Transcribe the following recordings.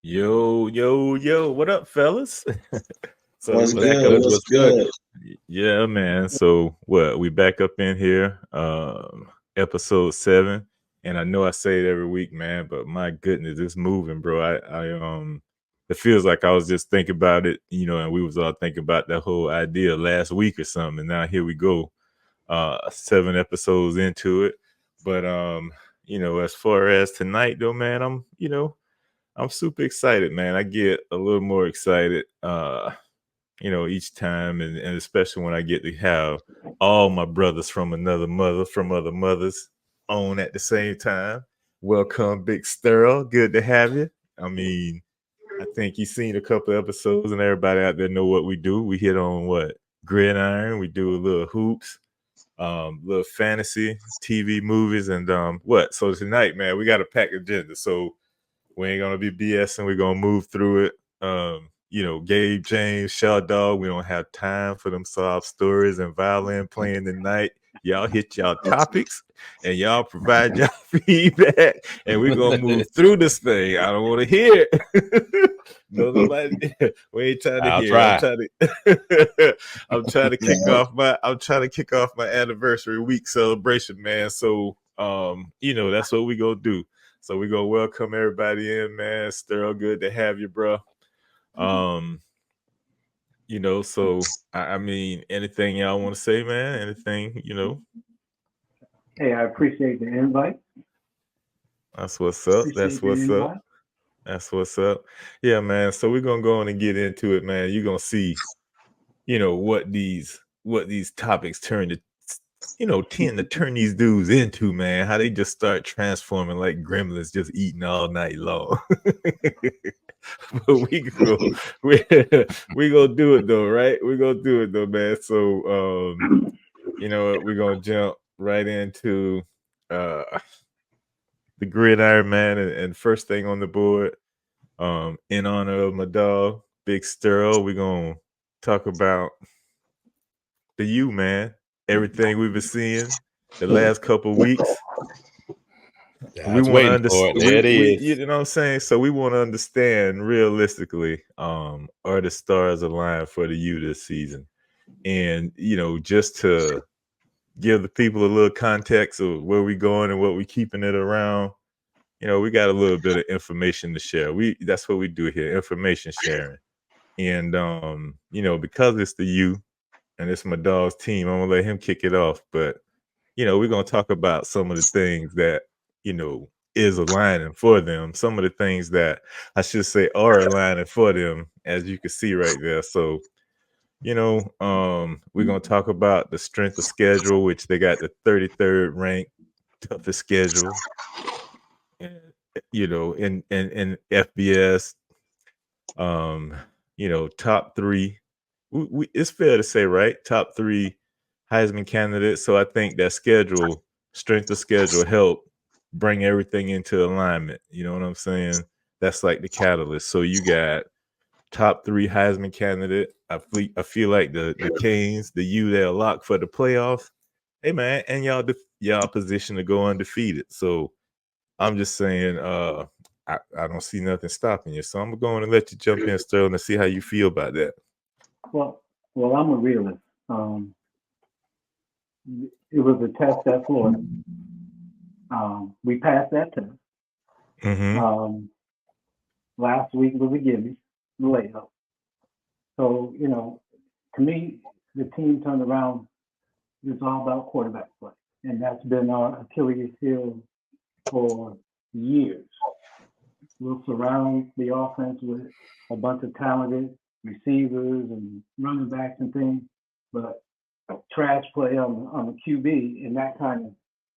Yo, yo, yo, what up, fellas? So What's we back good? up. What's good? Yeah, man. So what? We back up in here, episode 7. And I know I say it every week, man, but my goodness, it's moving, bro. It feels like I was just thinking about it, and we was all thinking about that whole idea last week or something. And now here we go, 7 episodes into it. But as far as tonight though, man, I'm super excited, man. I get a little more excited, each time, and especially when I get to have all my brothers from another mother, from other mothers, on at the same time. Welcome, Big Sterl. Good to have you. I mean, I think you've seen a couple episodes, and everybody out there know what we do. We hit on what gridiron. We do a little hoops, little fantasy, TV, movies, and what. So tonight, man, we got a packed agenda. So we ain't gonna be BSing. We're gonna move through it. Gabe, James, Shaw Dog. We don't have time for them sob stories and violin playing tonight. Y'all hit y'all topics and y'all provide y'all feedback, and we're gonna move through this thing. I don't want to hear it. No, nobody. We ain't trying to I'll hear. try. I'm trying to kick off my. I'm trying to kick off my anniversary week celebration, man. So, that's what we gonna do. So we gonna welcome everybody in, man. Sterl, good to have you, bro. So I mean, anything y'all want to say, man? Anything. Hey, I appreciate the invite. That's what's up. That's what's up. That's what's up. Yeah, man. So we're gonna go on and get into it, man. You're gonna see, what these topics tend to turn these dudes into, man. How they just start transforming like gremlins, just eating all night long. But we gonna do it though, right? We gonna do it though, man. So we're gonna jump right into uh the gridiron, man, and first thing on the board, in honor of my dog, Big Sterl, we're gonna talk about the you, man. Everything we've been seeing the last couple weeks. I We was want to waiting for understand. it. There it We is. you know what I'm saying. So we want to understand realistically, are the stars aligned for the U this season? And just to give the people a little context of where we going and what we keeping it around. We got a little bit of information to share. That's what we do here, information sharing. And because it's the U and it's my dog's team, I'm gonna let him kick it off. But we're gonna talk about some of the things that you know is aligning for them. Some of the things that I should say are aligning for them, as you can see right there. So, we're gonna talk about the strength of schedule, which they got the 33rd ranked toughest schedule. And, in FBS, um, top three. It's fair to say, right? Top three Heisman candidates. So I think that strength of schedule, help bring everything into alignment. You know what I'm saying? That's like the catalyst. So you got top three Heisman candidate. I feel like the Canes, the U, they're locked for the playoffs. Hey man, and y'all positioned to go undefeated. So I'm just saying, I don't see nothing stopping you. So I'm going to let you jump in, Sterling, and see how you feel about that. Well, I'm a realist. Um, it was a test at Florida. We passed that test. Mm-hmm. Last week was a gimme, layup. So, to me, the team turned around. It's all about quarterback play. And that's been our Achilles heel for years. We'll surround the offense with a bunch of talented receivers and running backs and things, but trash play on the QB, and that kind of,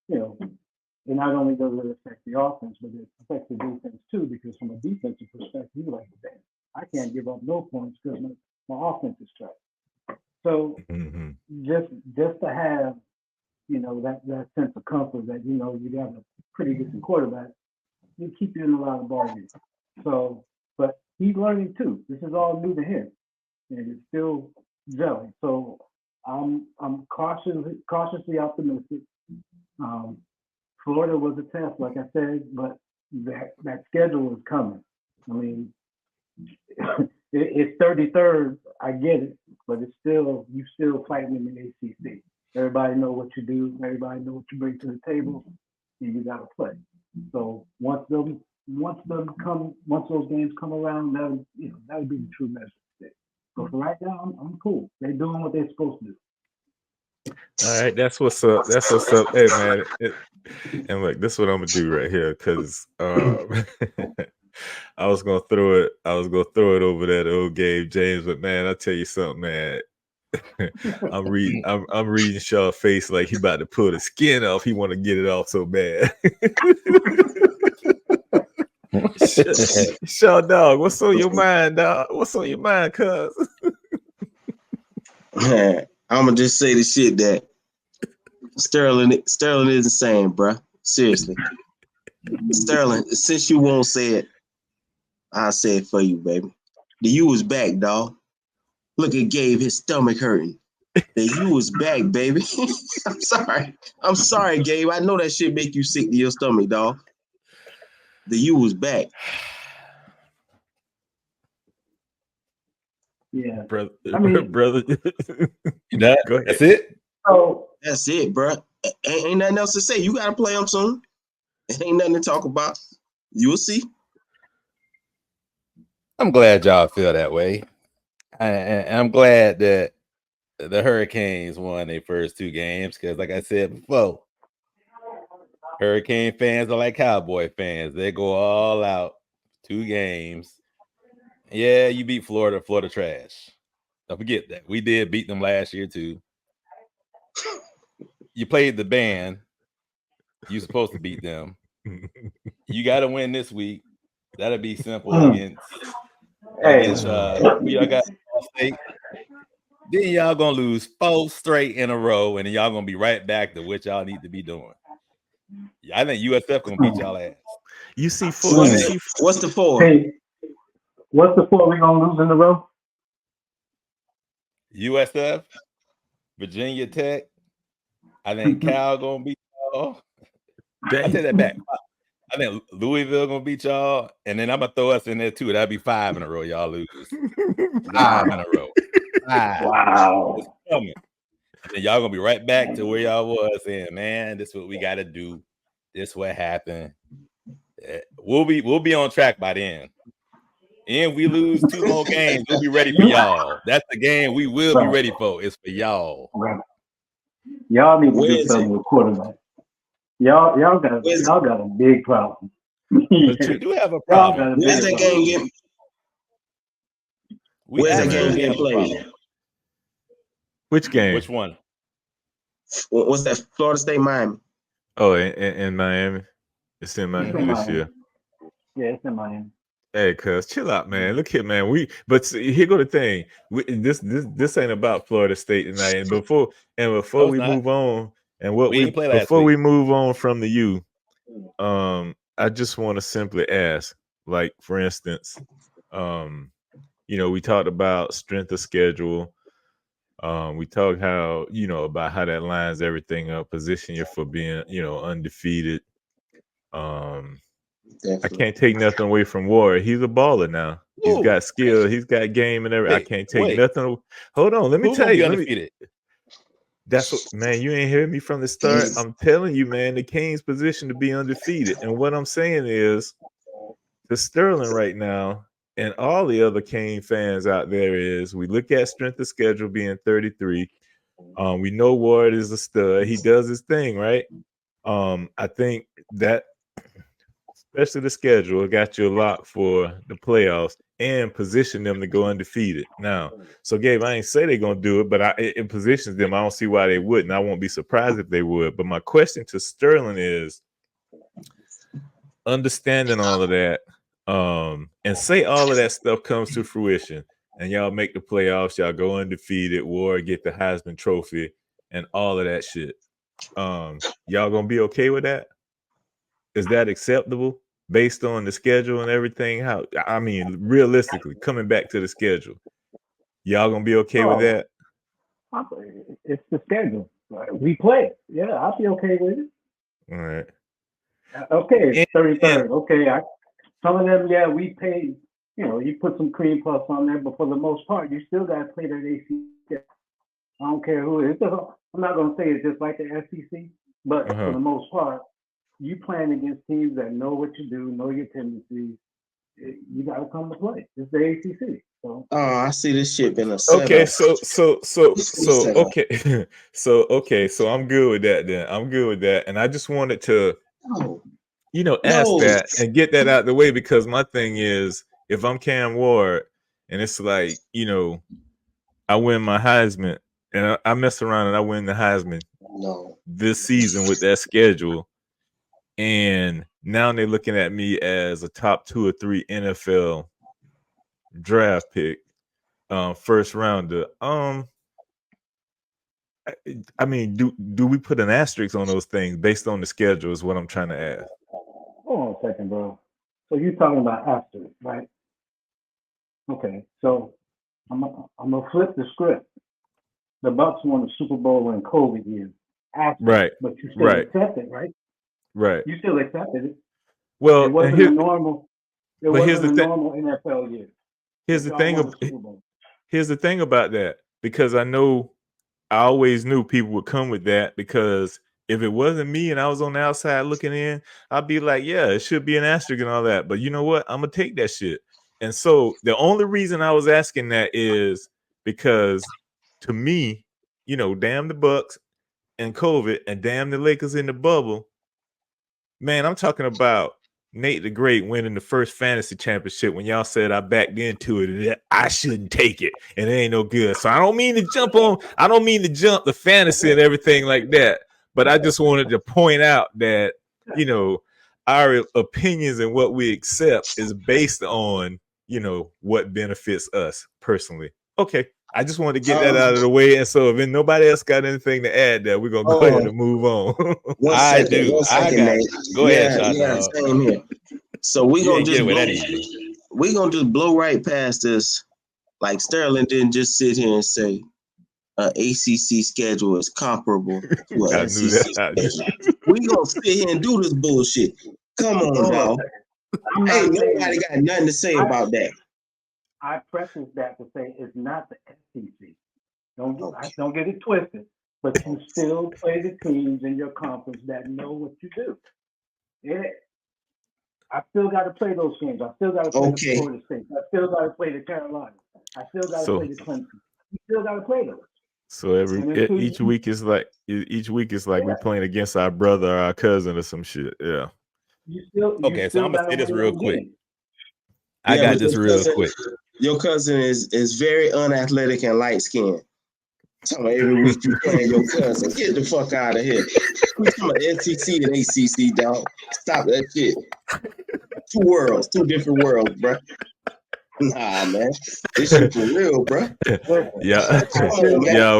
it not only does it affect the offense, but it affects the defense too, because from a defensive perspective, you're like, damn, I can't give up no points because my offense is trash. So Mm-hmm. just to have, that sense of comfort that, you got a pretty decent quarterback, you keep you in a lot of ball games. So, but he's learning too. This is all new to him, and it's still gelling. So I'm cautiously optimistic. Um, Florida was a test, like I said, but that schedule is coming. I mean, it's 33rd. I get it, but it's still you still fighting in the ACC. Everybody know what you do. Everybody know what you bring to the table, and you got to play. So once those games come around, that would be the true measure. But for right now, I'm cool. They're doing what they're supposed to do. All right, that's what's up. That's what's up. Hey man, and look, this is what I'm gonna do right here, because I was gonna throw it over that old Gabe James, but man, I'll tell you something, man. I'm reading Shaw's face like he about to pull the skin off. He want to get it off so bad. Shaw, dog, what's on your mind, dog? What's on your mind, cuz? I'm gonna just say the shit that Sterling isn't saying, bruh. Seriously, Sterling. Since you won't say it, I'll say it for you, baby. The U is back, dog. Look at Gabe, his stomach hurting. The U is back, baby. I'm sorry, Gabe. I know that shit make you sick to your stomach, dog. The U is back. Yeah, brother. That, Go ahead. that's it. So That's it, bruh. Ain't nothing else to say. You gotta play them soon. Ain't nothing to talk about. You'll see. I'm glad y'all feel that way. And I'm glad that the Hurricanes won their first 2 games, because like I said before, Hurricane fans are like Cowboy fans. They go all out. 2 games. Yeah, you beat Florida. Florida trash. Don't forget that. We did beat them last year too. You played the band. You're supposed to beat them. You got to win this week. That'll be simple against y'all got State. Then y'all gonna lose 4 straight in a row, and then y'all gonna be right back to what y'all need to be doing. I think USF gonna beat y'all ass. You see, What's the 4? Hey, what's the 4 we gonna lose in a row? USF, Virginia Tech. I think Cal gonna beat y'all. I take that back. I think Louisville gonna beat y'all, and then I'm gonna throw us in there too. That'd be 5 in a row. Y'all lose 5 in a row. 5. Wow. It's coming. And then y'all gonna be right back to where y'all was, saying, "Man, this is what we got to do. This what happened." We'll be on track by then. And we lose 2 more games, we'll be ready for y'all. That's the game we will be ready for. It's for y'all. Right. Y'all need to do something with quarterback. Y'all got a big problem. But you do have a problem. Where's that game getting? Where's that game getting played? Which game? Which one? What's that? Florida State, Miami. Oh, in Miami. It's in Miami this year. Yeah, it's in Miami. Hey, cuz, chill out, man. Look here, man. But see, here go the thing. This ain't about Florida State tonight. And before we move on, and we move on from the U, I just want to simply ask, like, for instance, we talked about strength of schedule. We talked about how that lines everything up, position you for being, undefeated. I can't take nothing away from Warrior. He's a baller now. He's got skill. He's got game and everything. I can't take nothing. Hold on. Let me tell you. That's what, man, you ain't heard me from the start. I'm telling you, man, the Kings position to be undefeated. And what I'm saying is, the Sterling right now and all the other Kane fans out there is, we look at strength of schedule being 33. We know Ward is a stud. He does his thing, right? I think that, especially the schedule, got you a lot for the playoffs and position them to go undefeated. Now, so Gabe, I ain't say they're gonna do it, but it positions them. I don't see why they wouldn't. I won't be surprised if they would. But my question to Sterling is, understanding all of that, and say all of that stuff comes to fruition, and y'all make the playoffs, y'all go undefeated, Ward get the Heisman Trophy, and all of that shit. Y'all gonna be okay with that? Is that acceptable based on the schedule and everything? How, I mean, realistically, coming back to the schedule, y'all gonna be okay with that? It's the schedule. We play. Yeah, I'll be okay with it. All right. Okay, it's 33rd. Okay, Some of them, yeah, we pay. You know, you put some cream puffs on there, but for the most part, you still got to play that ACC. I don't care who it is. I'm not going to say it's just like the SEC, but for the most part, you playing against teams that know what you do, know your tendencies. You got to come to play. It's the ACC. So. Oh, I see this shit been a setup. Okay, so okay, so I'm good with that. Then I'm good with that, and I just wanted to, ask that and get that out of the way, because my thing is, if I'm Cam Ward, and it's like, I win my Heisman, and I mess around and I win the Heisman this season with that schedule, and now they're looking at me as a top 2 or 3 NFL draft pick, first rounder. I mean, do we put an asterisk on those things based on the schedule? Is what I'm trying to ask. Hold on a second, bro. So you're talking about asterisk, right? Okay, so I'm gonna flip the script. The Bucks won the Super Bowl in COVID years. Right. But you still accepted, right? Right. You still accepted it. Well, it wasn't a normal. It but wasn't a normal NFL year. Here's the thing about that, because I always knew people would come with that, because if it wasn't me and I was on the outside looking in, I'd be like, yeah, it should be an asterisk and all that. But you know what? I'm gonna take that shit. And so the only reason I was asking that is because, to me, damn the Bucks and COVID, and damn the Lakers in the bubble. Man, I'm talking about Nate the Great winning the first fantasy championship when y'all said I backed into it and I shouldn't take it and it ain't no good. So I don't mean to jump the fantasy and everything like that. But I just wanted to point out that, our opinions and what we accept is based on, what benefits us personally. Okay. I just wanted to get that out of the way. And so if nobody else got anything to add there, we're going to go ahead and move on. I do. Go ahead, yeah, same here. So we're going to just blow right past this. Like Sterling didn't just sit here and say ACC schedule is comparable to an SEC schedule. We're going to sit here and do this bullshit. Come on, dog. Ain't nobody got nothing to say about that. I preface that to say it's not the SEC. Don't get it twisted. But you still play the teams in your conference that know what you do. Yeah. I still got to play those games. I still got to play the Florida State. I still got to play the Carolina. I still got to play the Clemson. You still got to play those. So each week is like we're playing against our brother or our cousin or some shit. Yeah. So I'm gonna say this real quick. I got this real quick. Your cousin is very unathletic and light skinned. Every week you playing your cousin. Get the fuck out of here. We talking about SEC and ACC, dog. Stop that shit. Two different worlds, bro. Nah, man. This shit for real, bro. Yeah.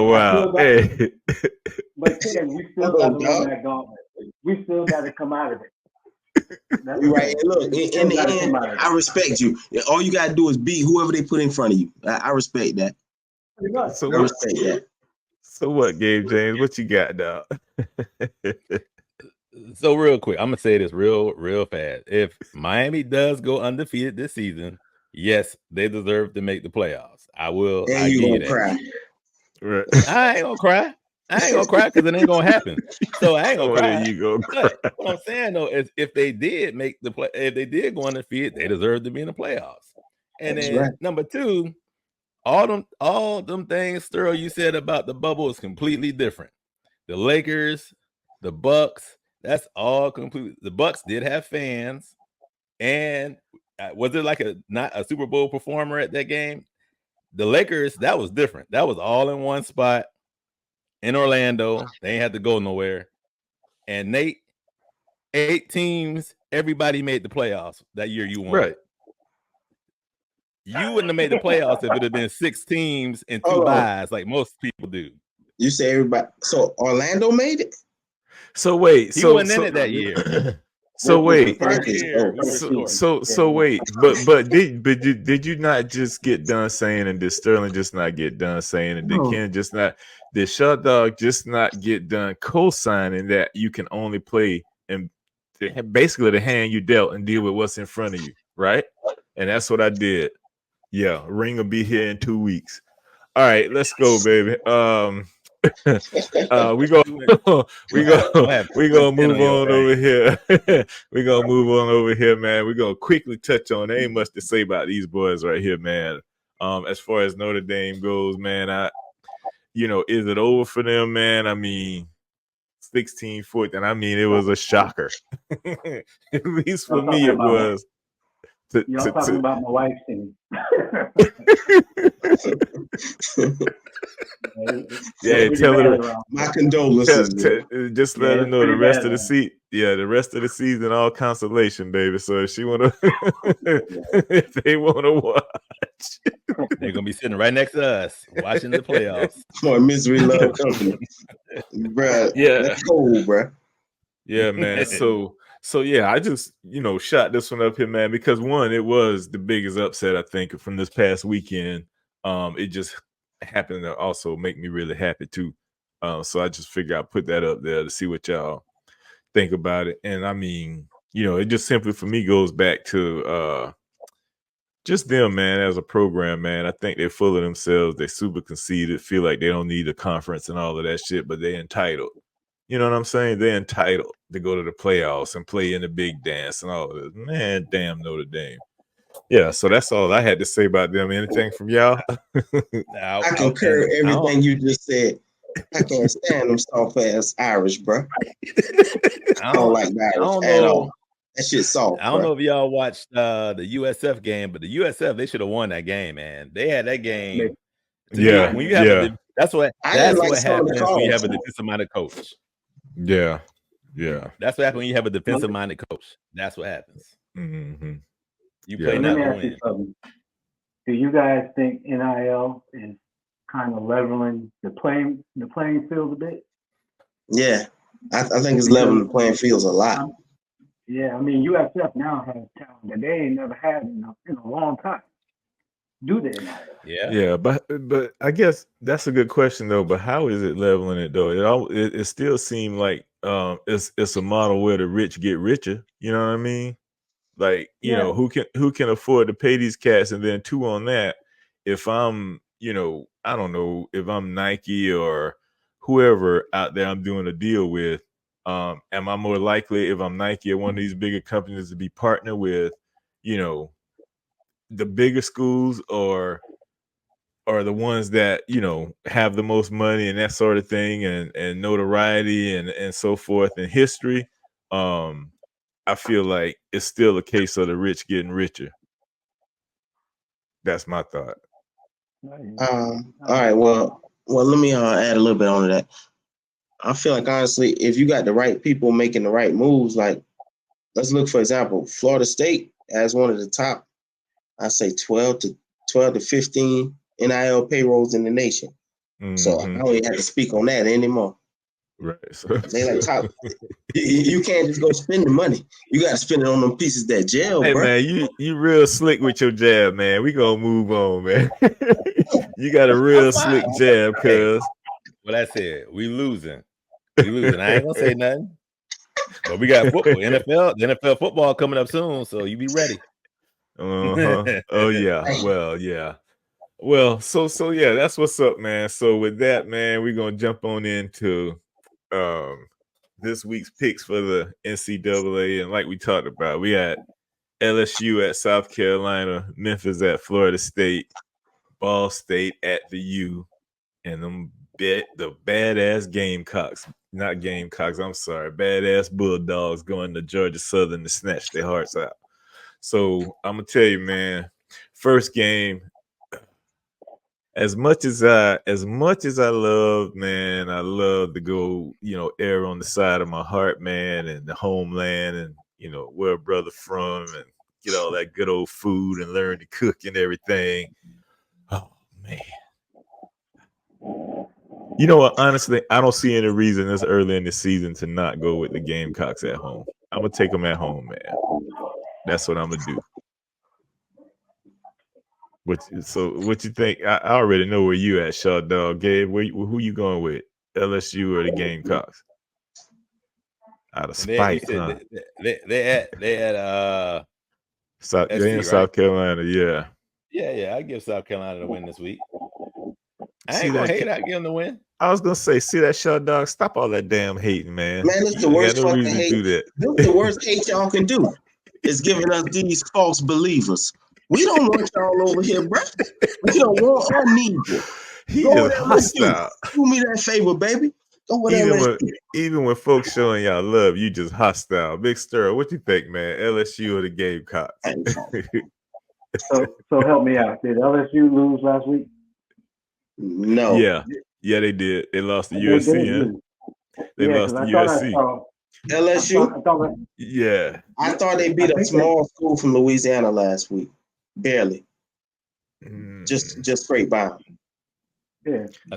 Wow. Hey. But Tim, we still got to run that gauntlet. We still got to come out of it. Right. Look, in the end, I respect you. All you got to do is beat whoever they put in front of you. I respect that. I respect that. So what, Gabe James? What you got, dog? So real quick, I'm gonna say this real fast. If Miami does go undefeated this season, yes, they deserve to make the playoffs. I will. And you gonna cry? Right. I ain't gonna cry. Because it ain't gonna happen. So I ain't gonna cry. You go but what I'm saying though is, if they did make the play, if they did go undefeated, they deserve to be in the playoffs. And That's then right. Number 2, all them things, Sterl, you said about the bubble is completely different. The Lakers, the Bucks, that's all complete. The Bucks did have fans, and was it like not a Super Bowl performer at that game? The Lakers, that was different. That was all in one spot in Orlando. They ain't had to go nowhere. And Nate, 8 teams, everybody made the playoffs that year you won. Right. You wouldn't have made the playoffs if it had been 6 teams and 2 byes like most people do. You say everybody. So Orlando made it? So wait. He wasn't in it that year. So wait. So wait. But did you not just get done saying, and did Sterling just not get done saying, and did Shaw Dog just not get done co-signing that you can only play and basically the hand you dealt and deal with what's in front of you? right? And that's what I did. Yeah, ring will be here in 2 weeks. All right, let's go, baby. We go we gonna move on over here. We gonna move on over here, man. We're gonna quickly touch on. There ain't much to say about these boys right here, man. As far as Notre Dame goes, man, is it over for them, man? I mean, 16-foot, and I mean it was a shocker. At least for me it was. Y'all talking about my wife's team. Yeah, tell her. My condolences. Just let her know the rest of the season. Yeah, the rest of the season, all consolation, baby. So if she wanna, if they wanna watch, they're gonna be sitting right next to us watching the playoffs. For misery love company, bruh. Yeah, that's cool, bruh. Yeah, man. So yeah, I just shot this one up here, man, because one, it was the biggest upset I think from this past weekend. It just happened to also make me really happy too. So I just figured I'd put that up there to see what y'all think about it. And I mean, it just simply for me goes back to just them, man, as a program, man. I think they're full of themselves. They're super conceited, feel like they don't need a conference and all of that shit, but they're entitled. You know what I'm saying? They're entitled to go to the playoffs and play in the big dance and all of this. Man, damn Notre Dame. Yeah, so that's all I had to say about them. Anything from y'all? I concur everything you just said. I can't stand them soft ass Irish, bro. I don't like the Irish at all. That shit soft. I don't know if y'all watched the USF game, but the USF, they should have won that game, man. They had that game. Yeah, when you have that's what happens when you have a defensive-minded coach. Yeah. That's what happens when you have a defensive-minded coach. That's what happens. Mm-hmm. You play not to win. Do you guys think NIL is kind of leveling the playing field a bit? Yeah, I think it's leveling the playing fields a lot. Yeah, I mean USF now has talent that they ain't never had in a long time. Do they now? Yeah, but I guess that's a good question though. But how is it leveling it though? It still seems like it's a model where the rich get richer. You know what I mean? Like who can afford to pay these cats, and then two on that. If I'm I don't know if I'm Nike or whoever out there I'm doing a deal with, am I more likely if I'm Nike or one of these bigger companies to be partnered with the bigger schools or the ones that have the most money and that sort of thing and notoriety and so forth and history? I feel like it's still a case of the rich getting richer. That's my thought. All right, well let me add a little bit on to that. I feel like honestly, if you got the right people making the right moves, like let's look, for example, Florida State as one of the top, I say 12 to 15 NIL payrolls in the nation. Mm-hmm. So I don't even have to speak on that anymore. Right. So they like top. You can't just go spend the money. You got to spend it on them pieces that gel, hey, bro. Man, you real slick with your jab, man. We gonna move on, man. You got a real slick jab, cuz. Well, that's it. We losing. I ain't gonna say nothing. But we got football, NFL football coming up soon, so you be ready. Oh yeah. Well, yeah. Well, so yeah, that's what's up, man. So with that, man, we're gonna jump on into this week's picks for the NCAA, and like we talked about, we had LSU at South Carolina, Memphis at Florida State, Ball State at the U, and the badass Gamecocks, not Gamecocks, I'm sorry, badass Bulldogs going to Georgia Southern to snatch their hearts out. So I'm gonna tell you, man, first game. As much as I love, man, I love to go, err on the side of my heart, man, and the homeland, and where a brother from, and get all that good old food and learn to cook and everything. Oh man, what? Honestly, I don't see any reason this early in the season to not go with the Gamecocks at home. I'm gonna take them at home, man. That's what I'm gonna do. What you think? I already know where you at, Shaw Dog. Gabe, who you going with? LSU or the Gamecocks? Out of spite, huh? They had They in right? South Carolina, yeah. Yeah. I give South Carolina the win this week. I See ain't gonna that hate. I give them the win. I was gonna say, see that shot, dog. Stop all that damn hating, man. Man, it's You the ain't worst got no fucking reason to hate. do that. This is the worst hate y'all can do. Is giving us these false believers. We don't want y'all over here, bro. We don't want or need you. He Go is to LSU. hostile. Do me that favor, baby. Go with LSU. Even when folks showing y'all love, you just hostile. Big Stir, what you think, man? LSU or the Gamecocks? So help me out. Did LSU lose last week? No. Yeah, they did. They lost to They USC. did lose. They lost to USC. LSU. Yeah. I thought they beat a small school from Louisiana last week. Barely. Just straight by. Yeah. I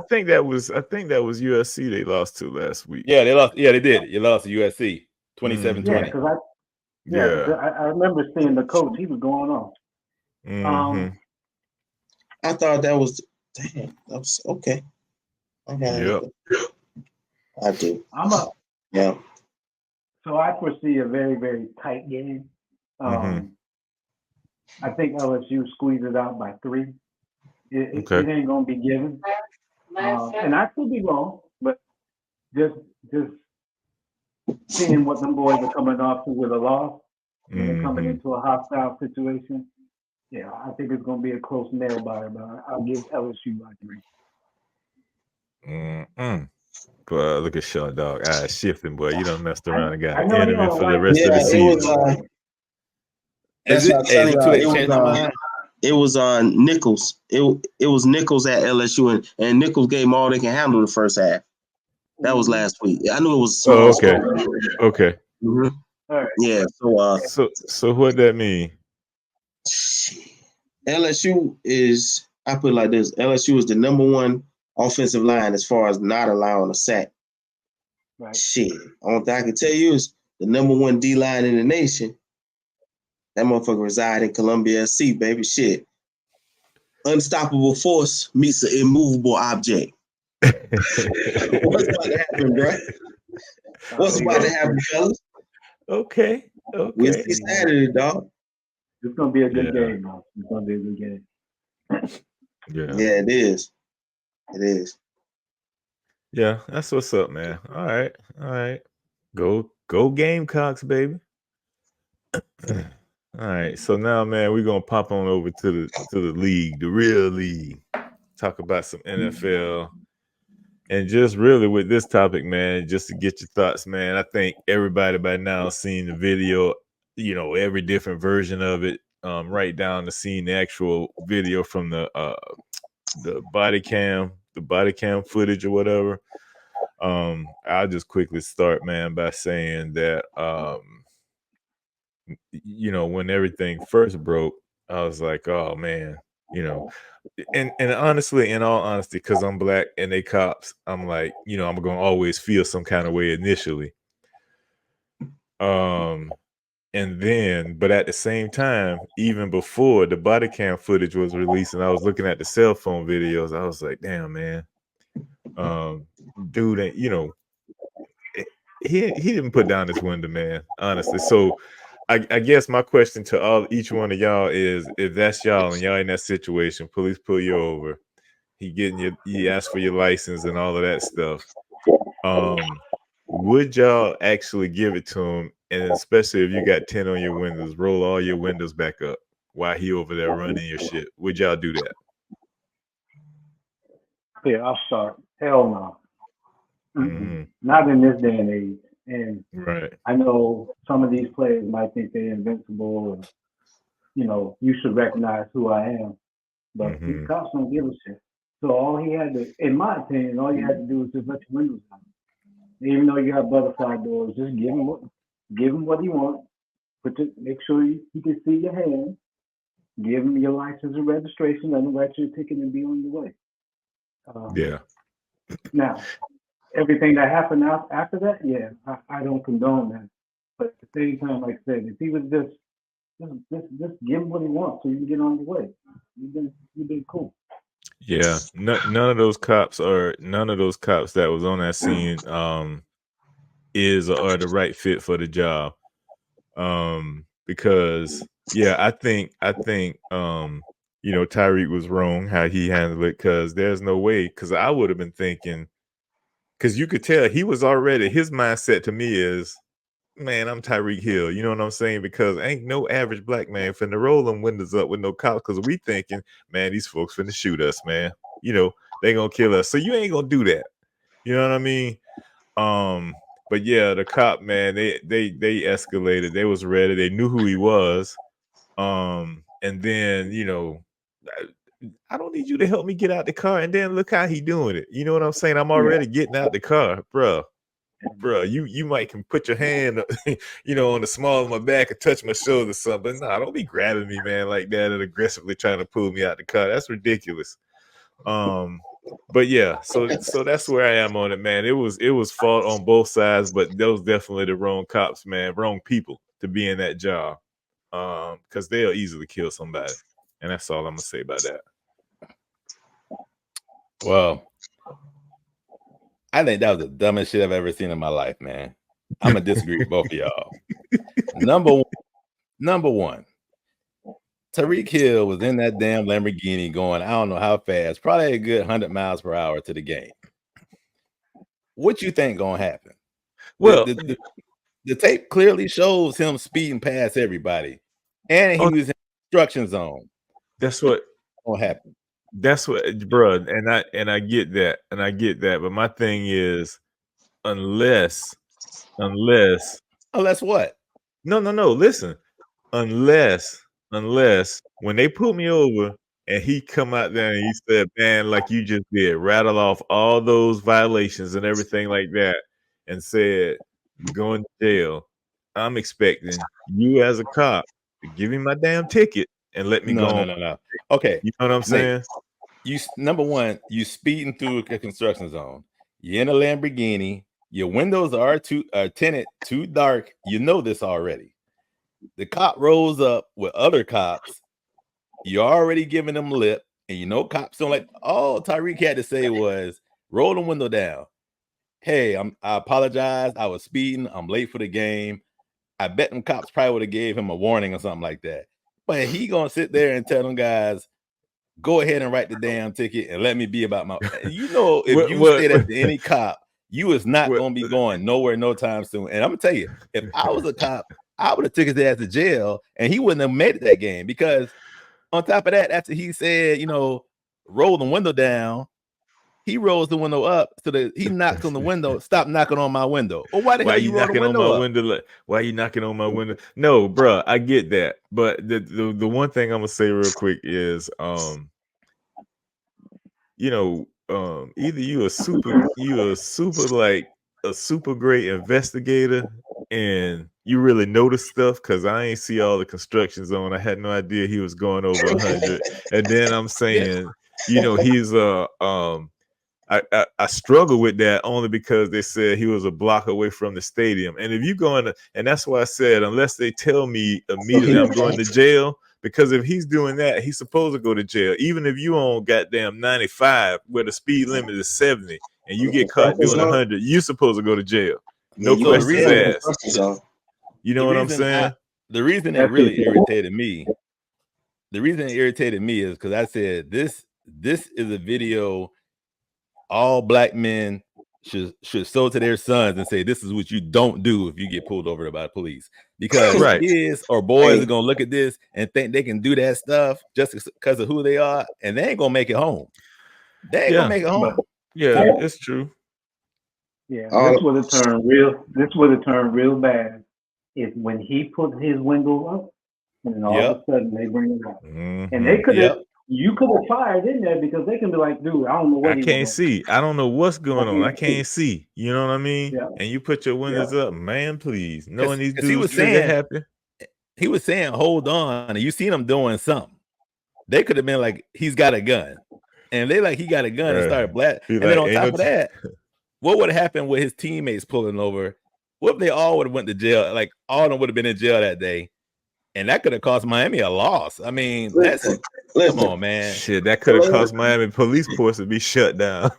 think that was USC they lost to last week. Yeah, they lost. Yeah, they did. You lost to USC 27-20. Yeah, I remember seeing the coach. He was going on. I thought that was damn. That was okay. I do. I'm up. Yeah. So I foresee a very, very tight game. I think LSU squeezes out by 3. It ain't gonna be given. And I could be wrong, but just seeing what them boys are coming off to with a loss and they're coming into a hostile situation. Yeah, I think it's gonna be a close nail biter, but I'll give LSU by 3. But look at Shaw, dog. Eyes shifting, boy. You done messed around and got an enemy for the rest of the season. It was Nichols. It was Nichols at LSU, and Nichols gave them all they can handle the first half. That was last week. I knew it was small. Okay. Mm-hmm. All right. Yeah. So what that mean? LSU is, I put it like this: LSU is the number 1 offensive line as far as not allowing a sack. Right. Shit. Only thing I can tell you is the number 1 D line in the nation. That motherfucker reside in Columbia, SC, baby. Shit. Unstoppable force meets an immovable object. What's about to happen, bro? What's about to happen, fellas? Okay. We'll see Saturday, dog. It's gonna be a good game, man. It's gonna be a good game. Yeah, it is. It is. Yeah, that's what's up, man. All right. Go Gamecocks, baby. All right. So now, man, we're gonna pop on over to the league, the real league. Talk about some NFL. And just really with this topic, man, just to get your thoughts, man. I think everybody by now seen the video, every different version of it, right down to seeing the actual video from the body cam footage or whatever. I'll just quickly start, man, by saying that when everything first broke, I was like, oh man, and honestly, in all honesty, because I'm black and they cops, I'm like, I'm gonna always feel some kind of way initially. And then, but at the same time, even before the body cam footage was released, and I was looking at the cell phone videos, I was like, damn, man, dude, he didn't put down his window, man, honestly. So I guess my question to each one of y'all is, if that's y'all and y'all in that situation, police pull you over, he asks for your license and all of that stuff. Would y'all actually give it to him? And especially if you got 10 on your windows, roll all your windows back up while he over there running your shit. Would y'all do that? Yeah, I'll start. Hell no. Not in this day and age. And I know some of these players might think they're invincible, and you should recognize who I am. But these cops don't give a shit. So all he had to, in my opinion, all you had to do was just let your windows down. Even though you have butterfly doors, just give him what he wants. Make sure he can see your hand. Give him your license and registration, and write your ticket and be on your way. Now, everything that happened after that, yeah, I don't condone that. But at the same time, like I said, if he was just give him what he wants so you can get on your way. You've been cool. Yeah, none of those cops that was on that scene is or are the right fit for the job. because I think Tyreek was wrong how he handled it, because there's no way, because I would have been thinking, because you could tell he was already, his mindset to me is, man, I'm Tyreek Hill. You know what I'm saying? Because ain't no average black man finna roll them windows up with no cops, because we thinking, man, these folks finna shoot us, man. They gonna kill us. So you ain't gonna do that. You know what I mean? But yeah, the cop, man, they escalated. They was ready. They knew who he was. And then, I don't need you to help me get out the car. And then look how he doing it. You know what I'm saying? I'm already getting out the car, bro. You might can put your hand, on the small of my back and touch my shoulder or something. Nah, don't be grabbing me, man, like that and aggressively trying to pull me out the car. That's ridiculous. But yeah, so that's where I am on it, man. It was fault on both sides, but those definitely the wrong cops, man, wrong people to be in that job. Because they'll easily kill somebody. And that's all I'm gonna say about that. Well, I think that was the dumbest shit I've ever seen in my life, man. I'm gonna disagree with both of y'all. Number one, Tyreek Hill was in that damn Lamborghini going, I don't know how fast, probably a good 100 miles per hour to the game. What you think gonna happen? Well, the tape clearly shows him speeding past everybody, and he was in the construction zone. That's what gonna happen. That's what, bro. And I get that, But my thing is, unless what? No. Listen, unless when they put me over and he come out there and he said, man, like you just did, rattle off all those violations and everything like that, and said, going to jail, I'm expecting you as a cop to give me my damn ticket and let me go. No. Okay. You know what I'm saying? Number one, you speeding through a construction zone. You're in a Lamborghini. Your windows are tinted too dark. You know this already. The cop rolls up with other cops. You're already giving them lip, and cops don't like. All Tyreek had to say was, "Roll the window down." Hey, I apologize. I was speeding. I'm late for the game. I bet them cops probably would have gave him a warning or something like that. But he gonna sit there and tell them guys, go ahead and write the damn ticket and let me be about my. If you say that to any cop, you is not gonna be going nowhere no time soon. And I'm gonna tell you, if I was a cop, I would have took his ass to jail, and he wouldn't have made it that game. Because on top of that, after he said, roll the window down, he rolls the window up so that he knocks on the window. Stop knocking on my window. Well, why the hell you knocking on my window? Why are you knocking on my window? No, bro, I get that, but the one thing I'm gonna say real quick is, either you a super great investigator and you really notice stuff, because I ain't see all the construction zone. I had no idea he was going over 100. And then I'm saying, he's I struggle with that only because they said he was a block away from the stadium. And if you going and that's why I said, unless they tell me immediately I'm going to jail, because if he's doing that, he's supposed to go to jail. Even if you on goddamn 95 where the speed limit is 70 and you get caught doing 100, you're supposed to go to jail. No questions asked. You know what I'm saying? The reason it really irritated me, is because I said this is a video all black men should show to their sons and say, this is what you don't do if you get pulled over by the police. Because kids or boys are gonna look at this and think they can do that stuff just because of who they are, and they ain't gonna make it home. They ain't gonna make it home. Yeah, it's true. Yeah, this would have turned real bad if when he put his window up, and then all of a sudden they bring it up. Mm-hmm. And they could have you could have fired in there, because they can be like, dude, I don't know what I can't see. I don't know what's going on. I can't see. You know what I mean? Yeah. And you put your windows up, man, please. Knowing these dudes, he was saying, hold on. And you seen him doing something. They could have been like, he's got a gun. And they like, he got a gun and started blasting. And then on top of that, what would have happened with his teammates pulling over? What if they all would have went to jail? Like, all of them would have been in jail that day. And that could have cost Miami a loss. I mean, come on, man. Shit, that could have cost Miami police force to be shut down.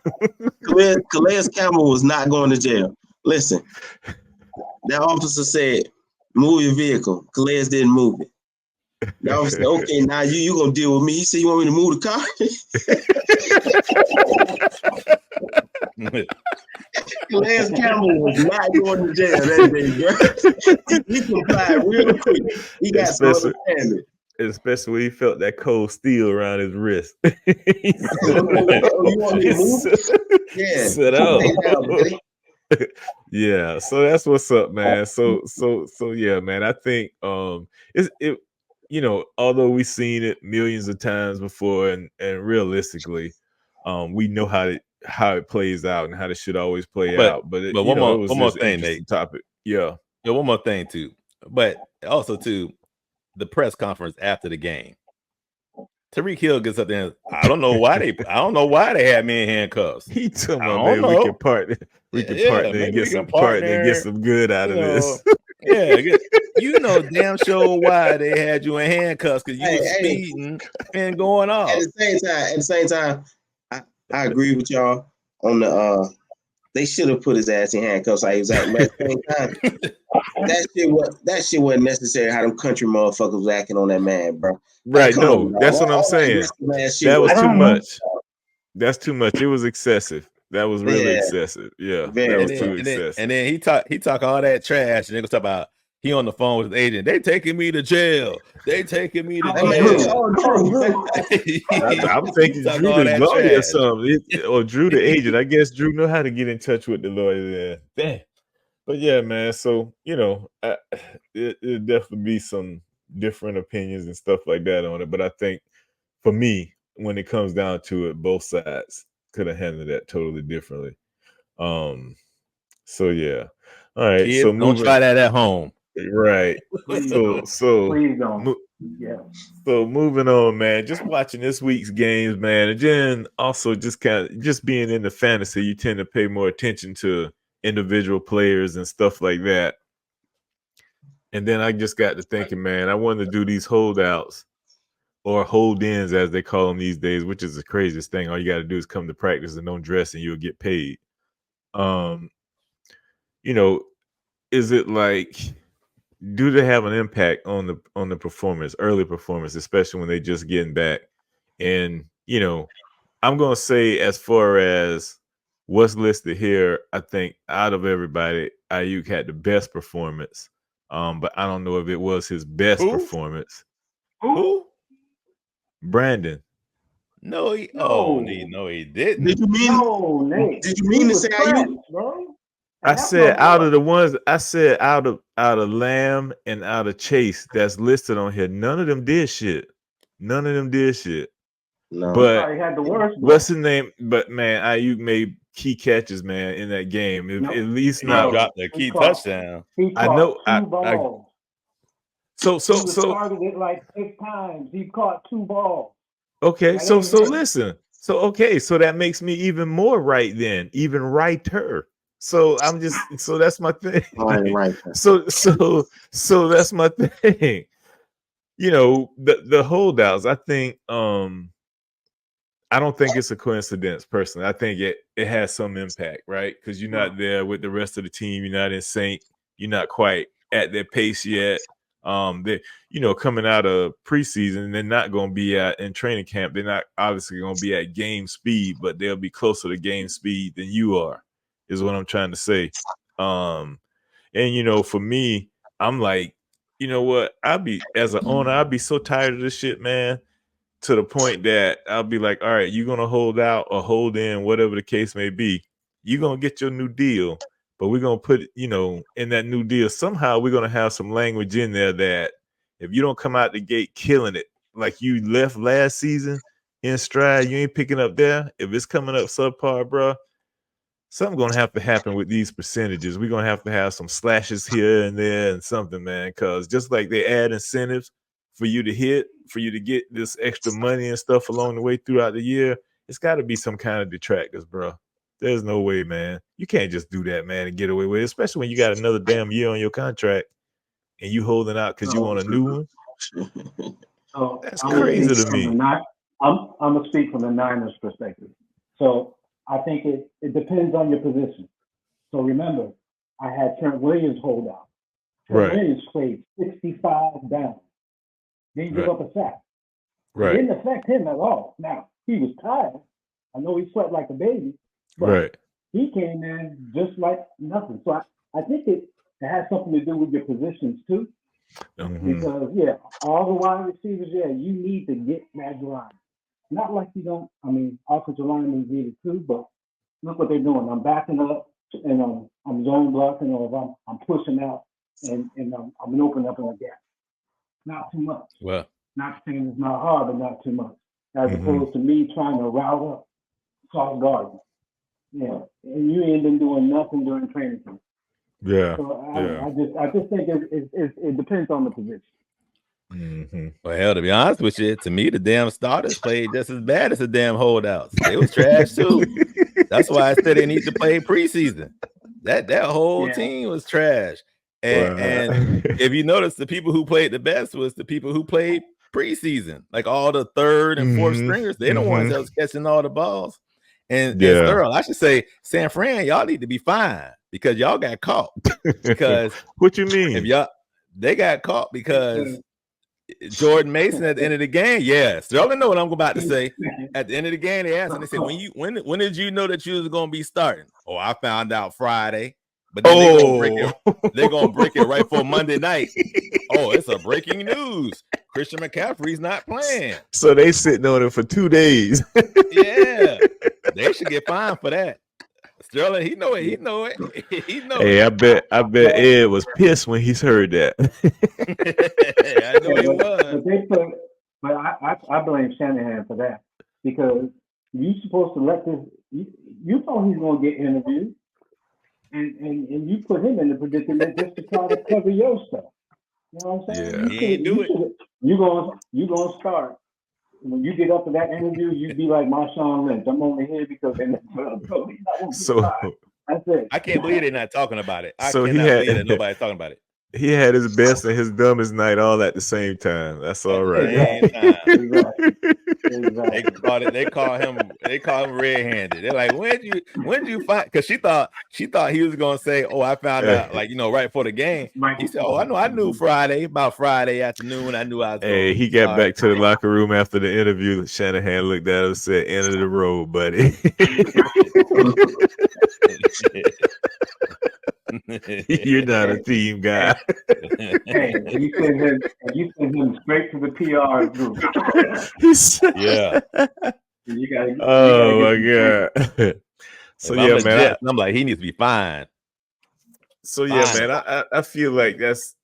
Calais Campbell was not going to jail. Listen, that officer said, Move your vehicle. Calais didn't move it. Now I'm saying, okay, now you gonna deal with me. He said you want me to move the car. Calais Campbell was not going to jail that day, bro. He complied real quick. He got some understanding. Especially when he felt that cold steel around his wrist. You want me to move? Yeah. Sit up. Yeah, so that's what's up, man. So yeah, man. I think it you know, although we've seen it millions of times before, and realistically, we know how it plays out and how it should always play out. But it, one more thing, Nate. Topic. Yeah. One more thing too. But also too, the press conference after the game. Tariq Hill gets up there. I don't know why they had me in handcuffs. He told me, man, we can partner and get some good out of this. Yeah, you know damn sure why they had you in handcuffs, because you were speeding and going off. At the same time, I agree with y'all on the they should have put his ass in handcuffs like he was at the same time. That shit wasn't necessary how them country motherfuckers was acting on that man, bro. Right, no, that's what I'm saying. That was too much. That's too much. It was excessive. That was really excessive. Yeah, that was too excessive. And then he talk all that trash, and they gonna talk about he on the phone with his agent. They taking me to jail. They taking me to jail. I'm thinking Drew the lawyer or something, or Drew the agent. I guess Drew know how to get in touch with the lawyer there. Damn. But yeah, man. So you know, it definitely be some different opinions and stuff like that on it. But I think for me, when it comes down to it, both sides could have handled that totally differently. So yeah. All right. Kids, so don't try that at home. Right. So please don't. Yeah. So moving on, man. Just watching this week's games, man. And then also just being in the fantasy, you tend to pay more attention to individual players and stuff like that. And then I just got to thinking, man, I wanted to do these holdouts, or hold-ins as they call them these days, which is the craziest thing. All you got to do is come to practice and don't dress and you'll get paid. You know, is it like, do they have an impact on the performance, early performance, especially when they just getting back? And, you know, I'm going to say, as far as what's listed here, I think out of everybody, Ayuk had the best performance. But I don't know if it was his best performance. Who? Brandon. No, he didn't. Did you mean? Nate. Did you mean to say Ayuk, bro? I said out of the ones. I said out of Lamb and out of Chase that's listed on here. None of them did shit. No. But had the worst. What's his name? But man, Ayuk made key catches, man, in that game. At least not dropped the key touchdown. I know. Two balls. So started it like 6 times. He caught 2 balls. Okay, so listen. So that makes me even more right then, even righter. So I'm just that's my thing. Right. So that's my thing. You know, the holdouts, I think I don't think it's a coincidence personally. I think it has some impact, right? Because you're not there with the rest of the team, you're not in sync, you're not quite at their pace yet. They, you know, coming out of preseason, they're not going to be in training camp. They're not obviously going to be at game speed, but they'll be closer to game speed than you are, is what I'm trying to say. And you know, for me, I'm like, you know what? As an owner, I'd be so tired of this shit, man, to the point that I'll be like, all right, you're going to hold out or hold in, whatever the case may be. You're going to get your new deal. But we're going to put, you know, in that new deal, somehow we're going to have some language in there that if you don't come out the gate killing it, like you left last season in stride, you ain't picking up there. If it's coming up subpar, bro, something's going to have to happen with these percentages. We're going to have some slashes here and there and something, man, because just like they add incentives for you to hit, for you to get this extra money and stuff along the way throughout the year, it's got to be some kind of detractors, bro. There's no way, man. You can't just do that, man, and get away with it, especially when you got another damn year on your contract and you holding out because you want a new one. So that's crazy to me. I'm going to speak from the Niners perspective. So I think it depends on your position. So remember, I had Trent Williams hold out. Trey Right. Williams played 65 down. Didn't give Right. up a sack. It Right. didn't affect him at all. Now, he was tired. I know he slept like a baby, but Right. he came in just like nothing. So I think it has something to do with your positions too. Mhm. Because, yeah, all the wide receivers, yeah, you need to get that line. Not like you don't, I mean, offensive linemen need it too, but look what they're doing. I'm backing up and I'm zone blocking, or I'm pushing out and I'm opening up in a gap. Not too much. Well, Not saying it's not hard, but not too much. As Mhm. opposed to me trying to route up Sauce Gardner. Yeah, and you ain't been doing nothing during training camp. Yeah. So Yeah. I just think it depends on the position. Mhm. well, hell, to be honest with you, to me, the damn starters played just as bad as the damn holdouts. They was trash too. That's why I said they need to play preseason. That whole Yeah. team was trash. And Wow. if you notice, the people who played the best was the people who played preseason. Like all the third and fourth Mhm. stringers, they're the ones that was catching all the balls. And Yeah. Sterling, I should say, San Fran, y'all need to be fine because y'all got caught. Because What you if mean? they got caught because Jordan Mason at the end of the game, yeah. Sterling know what I'm about to say. At the end of the game, they asked and they said, when did you know that you was gonna be starting? Oh, I found out Friday. But then they're gonna break it right for Monday night. Oh, it's a breaking news. Christian McCaffrey's not playing. So they sitting on it for 2 days. Yeah, they should get fined for that. Sterling, he know it. He know it. He know Hey, it. I bet Ed was pissed when he's heard that. I know he was. But I blame Shanahan for that, because you supposed to let this. You thought he's gonna get interviewed, and you put him in the predicament just to try to cover your stuff. You know what I'm saying? Yeah. He ain't do it. You gonna start. When you get up to that interview, you be like Marshawn Lynch. I'm only here because they So that's it. I can't believe they're not talking about it. I So he cannot had- believe that nobody's talking about it. he had his best and his dumbest night all at the same time. That's all right. Same time. Exactly. They call him red-handed. They're like, when did you find? Because she thought he was gonna say, oh, I found out, like, right before the game. He said, oh, I knew about Friday afternoon. I knew I was Hey, he got back to the locker room after the interview. Shanahan looked at him and said, "End of the road, buddy." You're not a team guy. Hey, you send him straight to the PR group. Yeah. Oh my God. So yeah, man. I'm like, he needs to be fined. So yeah, man, I feel like that's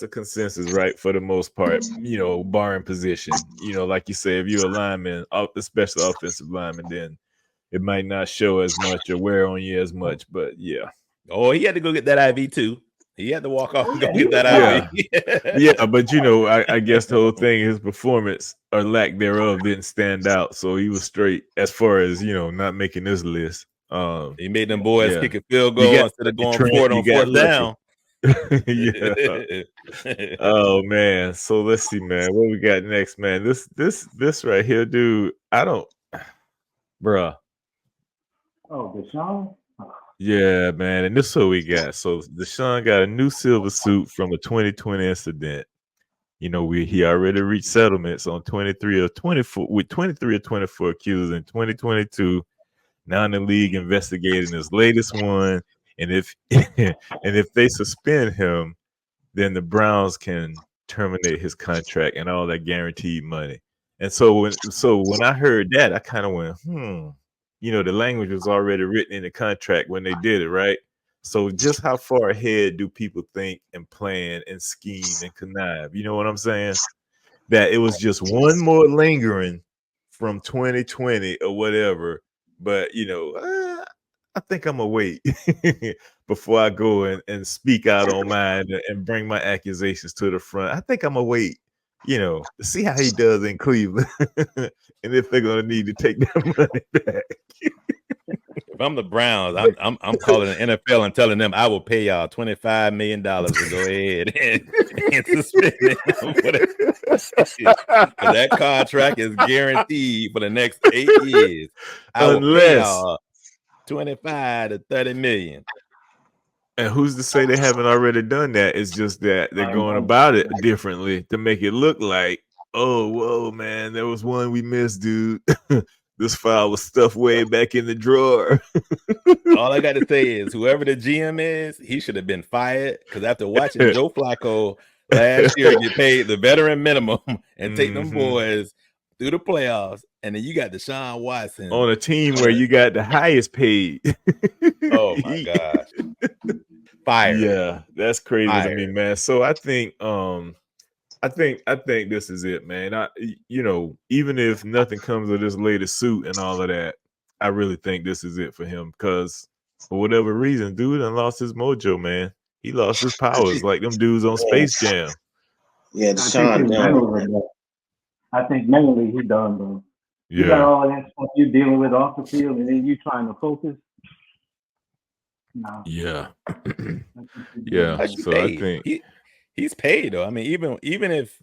a consensus, right? For the most part, barring position, like you say, if you're a lineman, especially offensive lineman, then it might not show as much or wear on you as much. But yeah. Oh, he had to go get that IV too. He had to walk off and go get that IV. Yeah, but I guess the whole thing, his performance or lack thereof didn't stand out, so he was straight as far as not making this list. He made them boys kick a field goal instead of going for it on fourth down. Yeah. Oh man. So let's see, man. What we got next, man? This right here, dude. Bruh. Oh, Deshaun? Yeah, man. And this is what we got. So Deshaun got a new silver suit from a 2020 incident. He already reached settlements on 23 or 24 with 23 or 24 accused in 2022. Now in the league investigating his latest one. And if they suspend him, then the Browns can terminate his contract and all that guaranteed money. And so when I heard that, I kind of went, the language was already written in the contract when they did it, right? So just how far ahead do people think and plan and scheme and connive? You know what I'm saying? That it was just one more lingering from 2020 or whatever. But, I think I'm going to wait before I go and speak out on mine and bring my accusations to the front. I think I'm going to wait, to see how he does in Cleveland and if they're going to need to take their money back. If I'm the Browns, I'm calling the NFL and telling them I will pay y'all $25 million to go ahead and suspend him. That contract is guaranteed for the next 8 years. I will pay y'all 25 to 30 million. And who's to say they haven't already done that? It's just that they're going about it differently to make it look like, oh, whoa, man, there was one we missed, dude. This file was stuffed way back in the drawer. All I got to say is, whoever the GM is, he should have been fired. Because after watching Joe Flacco last year get paid the veteran minimum and take them boys through the playoffs, and then you got Deshaun Watson on a team where you got the highest paid. Oh my gosh. Fire. Yeah, that's crazy to me, man. So I think this is it, man. Even if nothing comes of this latest suit and all of that, I really think this is it for him, because for whatever reason, dude done lost his mojo, man. He lost his powers like them dudes on Space Jam. Yeah, Deshaun. I think mentally he done, bro. You got all of that stuff you're dealing with off the field, and then you trying to focus. No. Yeah. Yeah. So I think he's paid though. I mean, even if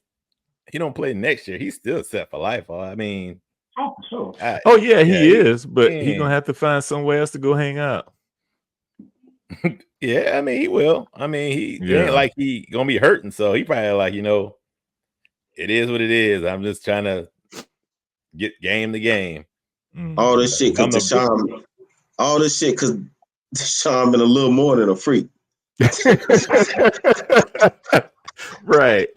he don't play next year, he's still set for life. I mean, oh, for he sure. is, but he's gonna have to find somewhere else to go hang out. Yeah, I mean, he will. I mean, it ain't like he gonna be hurting, so he probably like, it is what it is. I'm just trying to get game to game. All this shit because Deshaun. All this shit because Deshaun been a little more than a freak. Right.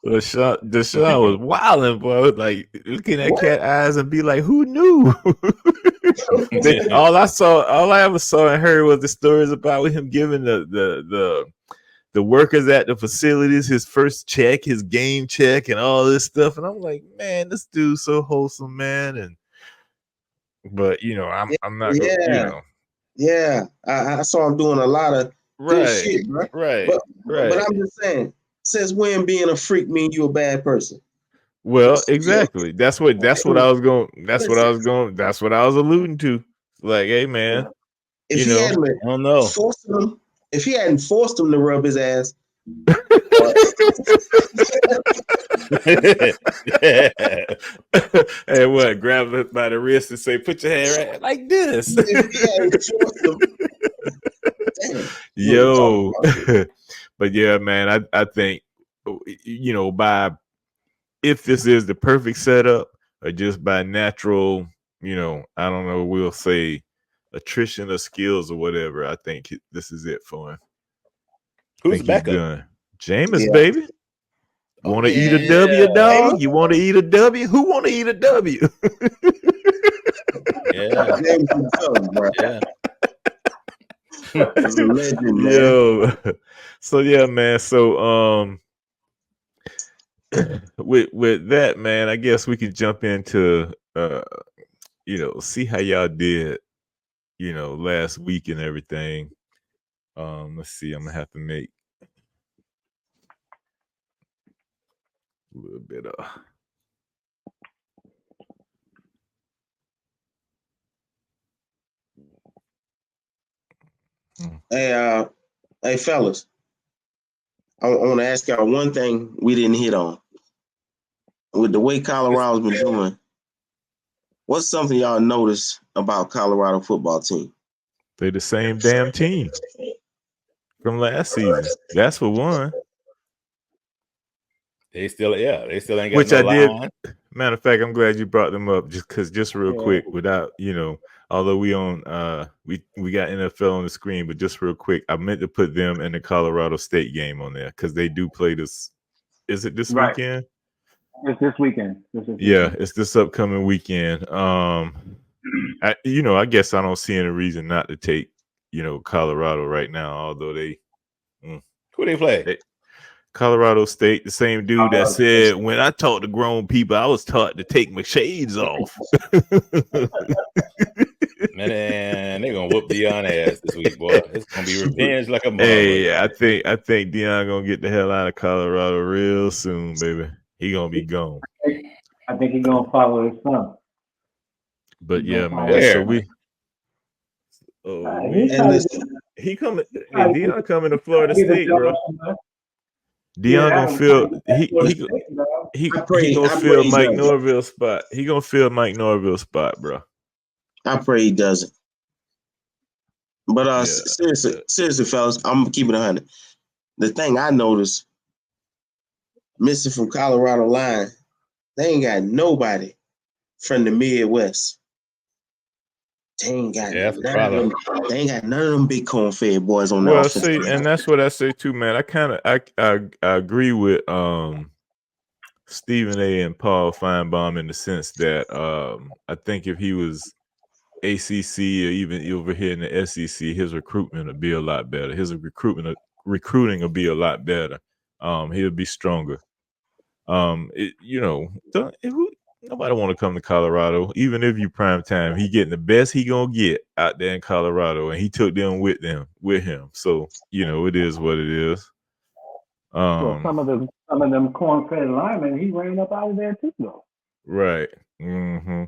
Deshaun was wilding, boy. Like looking at cat eyes and be like, who knew? All I ever saw and heard was the stories about him giving the workers at the facilities his first check, his game check, and all this stuff. And I'm like, man, this dude's so wholesome, man. But I'm not. Yeah, I saw him doing a lot of good shit, bro. Right. But I'm just saying, since when being a freak mean you a bad person? Well, exactly. That's what I was alluding to. Like, hey, man, if he hadn't, I don't know. If he hadn't forced him to rub his ass. And what? Grab it by the wrist and say, "Put your hand right like this." Yo, but yeah, man, I think if this is the perfect setup or just by natural, I don't know, we'll say attrition of skills or whatever. I think this is it for him. Who's backup? Jameis, baby. Want to eat a W, dog? Baby. You want to eat a W? Who want to eat a W? Yeah. Legend, man. Yo. So yeah, man. So with that, man, I guess we could jump into see how y'all did, last week and everything. Let's see. I'm gonna have to make a little bit of Hey fellas, I want to ask y'all one thing we didn't hit on. With the way Colorado's been doing, what's something y'all notice about Colorado football team? They're the same damn team from last season. That's for one. They still ain't got which no I line. did. Matter of fact, I'm glad you brought them up just real quick without, although we got NFL on the screen, but just real quick, I meant to put them in the Colorado State game on there because they do play this. Is it this weekend? It's this weekend. Yeah, it's this upcoming weekend. I guess I don't see any reason not to take, Colorado right now, although they. Who they play? Colorado State, the same dude that said, when I talk to grown people, I was taught to take my shades off. Man, they're gonna whoop Deion ass this week, boy. It's gonna be revenge like a mother. Hey, I think Deion gonna get the hell out of Colorado real soon, baby. He gonna be gone. I think he's gonna follow his son. But yeah, man. Where? So we. He coming. Deion coming to Florida State, bro. Deion gonna fill. He gonna fill Mike Norville's spot. He gonna fill Mike Norville's spot, bro. I pray he doesn't. But Yeah. seriously, fellas, I'm gonna keep it 100. The thing I noticed, missing from Colorado line, they ain't got nobody from the Midwest. They ain't got They ain't got none of them big corn-fed boys on the Well, offense. see, and that's what I say too, man. I agree with Stephen A. and Paul Feinbaum in the sense that I think if he was ACC or even over here in the SEC, his recruitment would be a lot better. His recruiting will be a lot better. He'll be stronger. Nobody want to come to Colorado, even if you prime time. He getting the best he gonna get out there in Colorado, and he took them with him. So it is what it is. Well, some of them corn-fed linemen, he ran up out of there too, though. Right. Mm-hmm.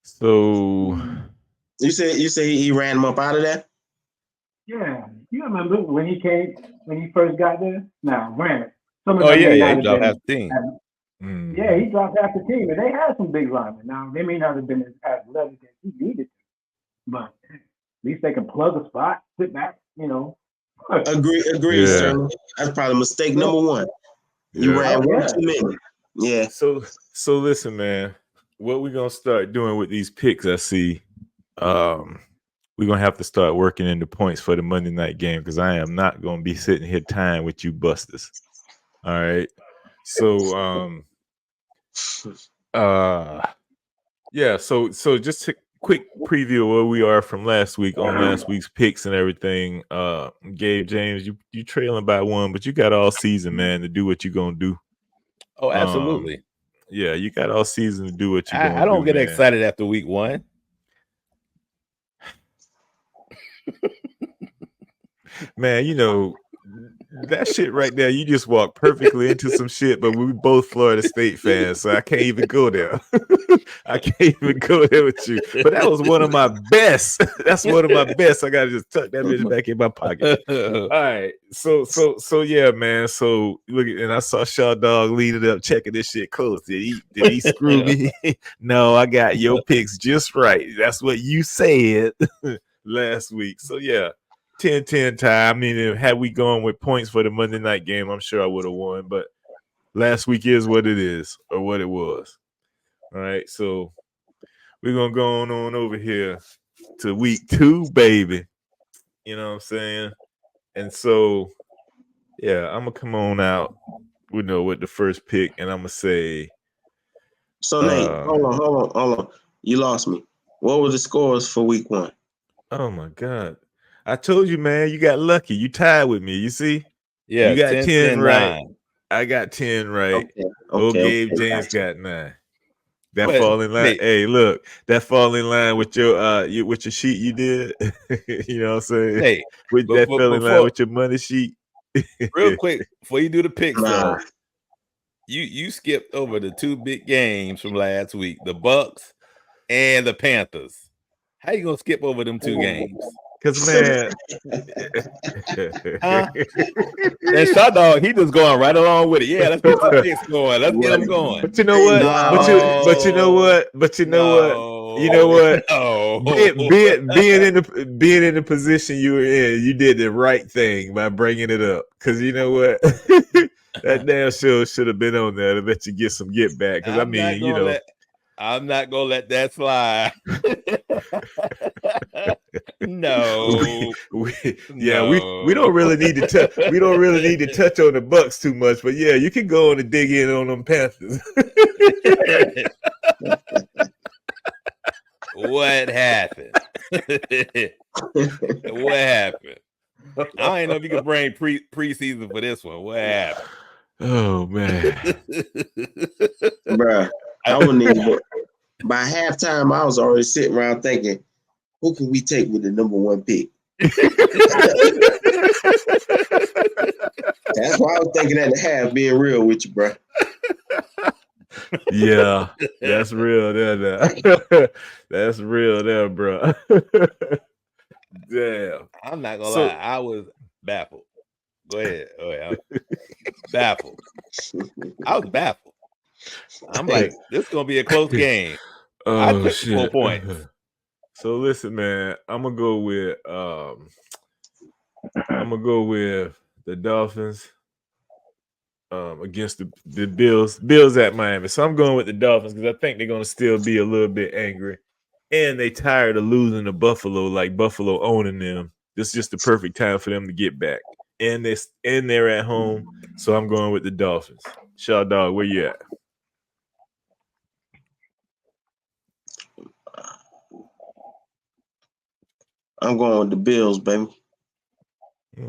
So you say he ran them up out of there? Yeah, you remember when he first got there? Now, granted, some of Oh them yeah, may he not have dropped been. half the team. Yeah, he dropped half the team, and they had some big linemen. Now they may not have been as athletic as he needed to, but at least they can plug a spot, sit back, Agree, Yeah. Sterling. That's probably mistake number one. You ran one too many. Yeah. So listen, man. What we're gonna start doing with these picks, I see. We're gonna have to start working into points for the Monday night game because I am not gonna be sitting here tying with you busters. All right. So yeah, so just a quick preview of where we are from last week on last week's picks and everything. Gabe James, you trailing by one, but you got all season, man, to do what you're gonna do. Oh, absolutely. Yeah, you got all season to do what you're gonna do. I don't get man. excited after week 1. Man, that shit right there, you just walked perfectly into some shit, but we both Florida State fans, so I can't even go there. I can't even go there with you. But that was one of my best. That's one of my best. I gotta just tuck that bitch back in my pocket. All right. So yeah, man. So look, and I saw Shaw Dog leading up, checking this shit close. Did he screw me? No, I got your picks just right. That's what you said last week. So yeah. 10-10 tie. I mean, had we gone with points for the Monday night game, I'm sure I would have won. But last week is what it is, or what it was. All right, so we're gonna go on over here to week 2, baby. You know what I'm saying? And so, yeah, I'm gonna come on out. With the first pick, and I'm gonna say. So Nate, hold on. You lost me. What were the scores for week 1? Oh my God. I told you, man, you got lucky. You tied with me. You see? Yeah, you got 10 right. 9. I got 10 right. Okay, Gabe James got 9. That But, fall in line. Nate, Hey, look, that fall in line with your with your sheet you did. You know what I'm saying? Nate, With that fell in line with your money sheet. Real quick, before you do the picks, Nah. though, you skipped over the 2 big games from last week, the Bucks and the Panthers. How you gonna skip over them 2 games? Because man, and Shaw Dog, he just going right along with it. Yeah, let's get the picks going. Let's get them going. But you know what? But you know what? But you know what? You know what? No. Being in the position you were in, you did the right thing by bringing it up. Because you know what? That damn show should have been on there to let you get some get back. Because I mean, I'm not gonna let that slide. No. We don't really need to touch. We don't really need to touch on the Bucks too much. But yeah, you can go on and dig in on them Panthers. What happened? What happened? I don't even know if you can bring preseason for this one. What happened? Oh man, bruh, I wouldn't even. By halftime, I was already sitting around thinking, who can we take with the number 1 pick? That's why I was thinking at the half, being real with you, bro. Yeah, that's real there. That's real there, bro. Damn. I'm not gonna lie, I was baffled. Go ahead. I'm baffled. I was baffled. I'm like, this is gonna be a close game. I took 4 points. So listen, man, I'm gonna go with the Dolphins against the Bills. Bills at Miami. So I'm going with the Dolphins because I think they're gonna still be a little bit angry. And they tired of losing to Buffalo, like Buffalo owning them. This is just the perfect time for them to get back. And they're at home. So I'm going with the Dolphins. Shaw Dog, where you at? I'm going with the Bills, baby. I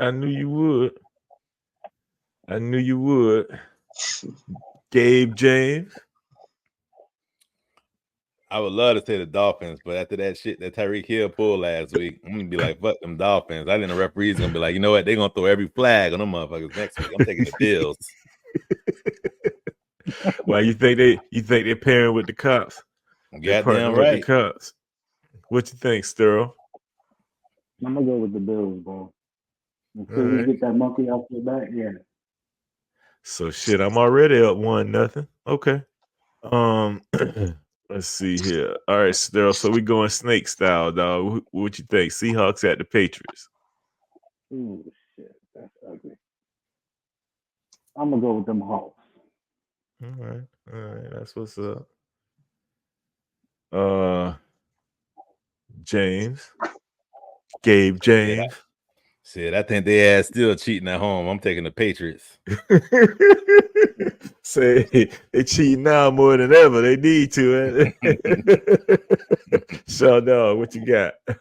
knew you would. I knew you would. Gabe James. I would love to say the Dolphins, but after that shit that Tyreek Hill pulled last week, I'm gonna be like, fuck them Dolphins. I think the referee's gonna be like, you know what? They're gonna throw every flag on them motherfuckers next week. I'm taking the Bills. Why you think they're pairing with the cops? They're Goddamn partnering right. with the cops. What you think, Sterl? I'm gonna go with the Bills, bro. Until we get that monkey off your back, yeah. So shit, I'm already up 1-0. Okay. Let's see here. All right, Sterl. So we going snake style, dog. What you think? Seahawks at the Patriots. Ooh, shit, that's ugly. I'm gonna go with them Hawks. All right, that's what's up. Gabe James. Shit, I think they ass still cheating at home. I'm taking the Patriots. Say they cheating now more than ever. They need to. So dog, what you got? I'm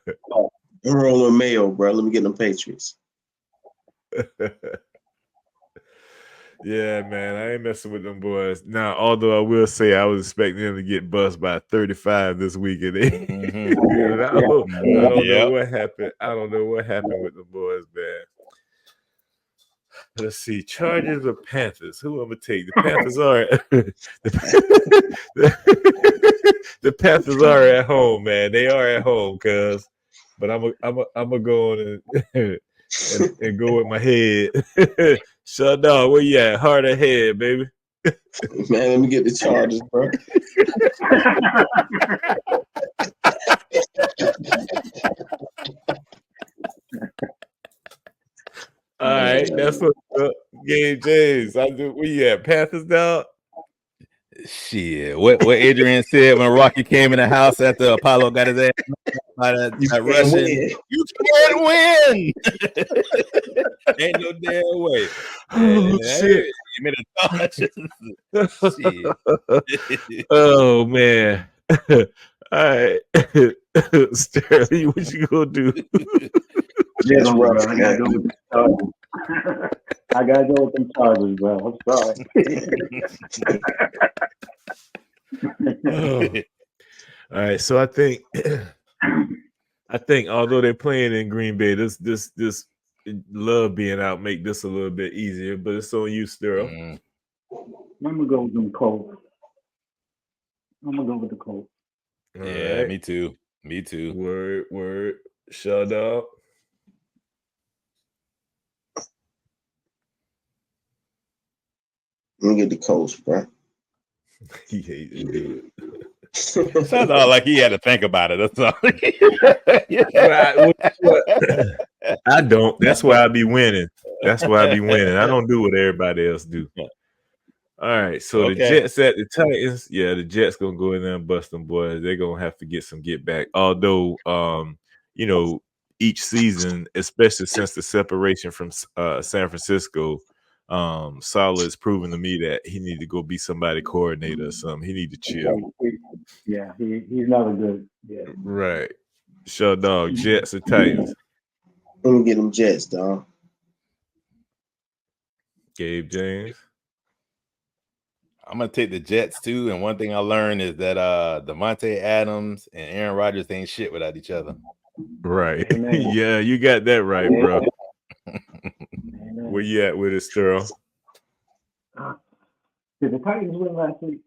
rolling Mayo, bro. Let me get them Patriots. Yeah, man, I ain't messing with them boys. Now, although I will say I was expecting them to get bussed by 35 this week, and I don't know what happened. I don't know what happened with the boys, man. Let's see, Chargers or Panthers? Who I'm gonna take? The Panthers are the Panthers are at home, man. They are at home, cuz. But I'm gonna go on and go with my head. Shut up. Where you at? Heart or head, baby? Man, let me get the Chargers, bro. All right, that's what's up. Gabe James. Where you at? Panthers, dog? Shit. What Adrian said when Rocky came in the house after Apollo got his ass by that Russian. You can't win. Ain't no damn way. Oh, shit. You made a thought. Shit. Oh, man. All right. Sterling, what you gonna do? Yes, bro. I gotta go with the Chargers. I gotta go with them Chargers, bro. I'm sorry. All right, so I think although they're playing in Green Bay, this love being out make this a little bit easier, but it's on you, Sterling. I'm gonna go with them Colts. I'm gonna go with the Colts. Yeah, right. Me too. Word. Shut up. Let me get the Colts, bro. He hated to do it. Sounds all like he had to think about it. That's all. I don't. That's why I be winning. I don't do what everybody else do. All right, so the Jets at the Titans. Yeah, the Jets gonna go in there and bust them boys. They're gonna have to get some get back. Although, each season, especially since the separation from San Francisco, Saleh has proven to me that he need to go be somebody coordinator or something. He need to chill. Yeah, he's not a good. Yeah. Right. Show dog. Jets or Titans. Let me get them Jets, dog. Gabe James. I'm gonna take the Jets too. And one thing I learned is that Devontae Adams and Aaron Rodgers ain't shit without each other. Right. Yeah, you got that right, bro. Where you at with it, Sterl? Did the Titans win last week?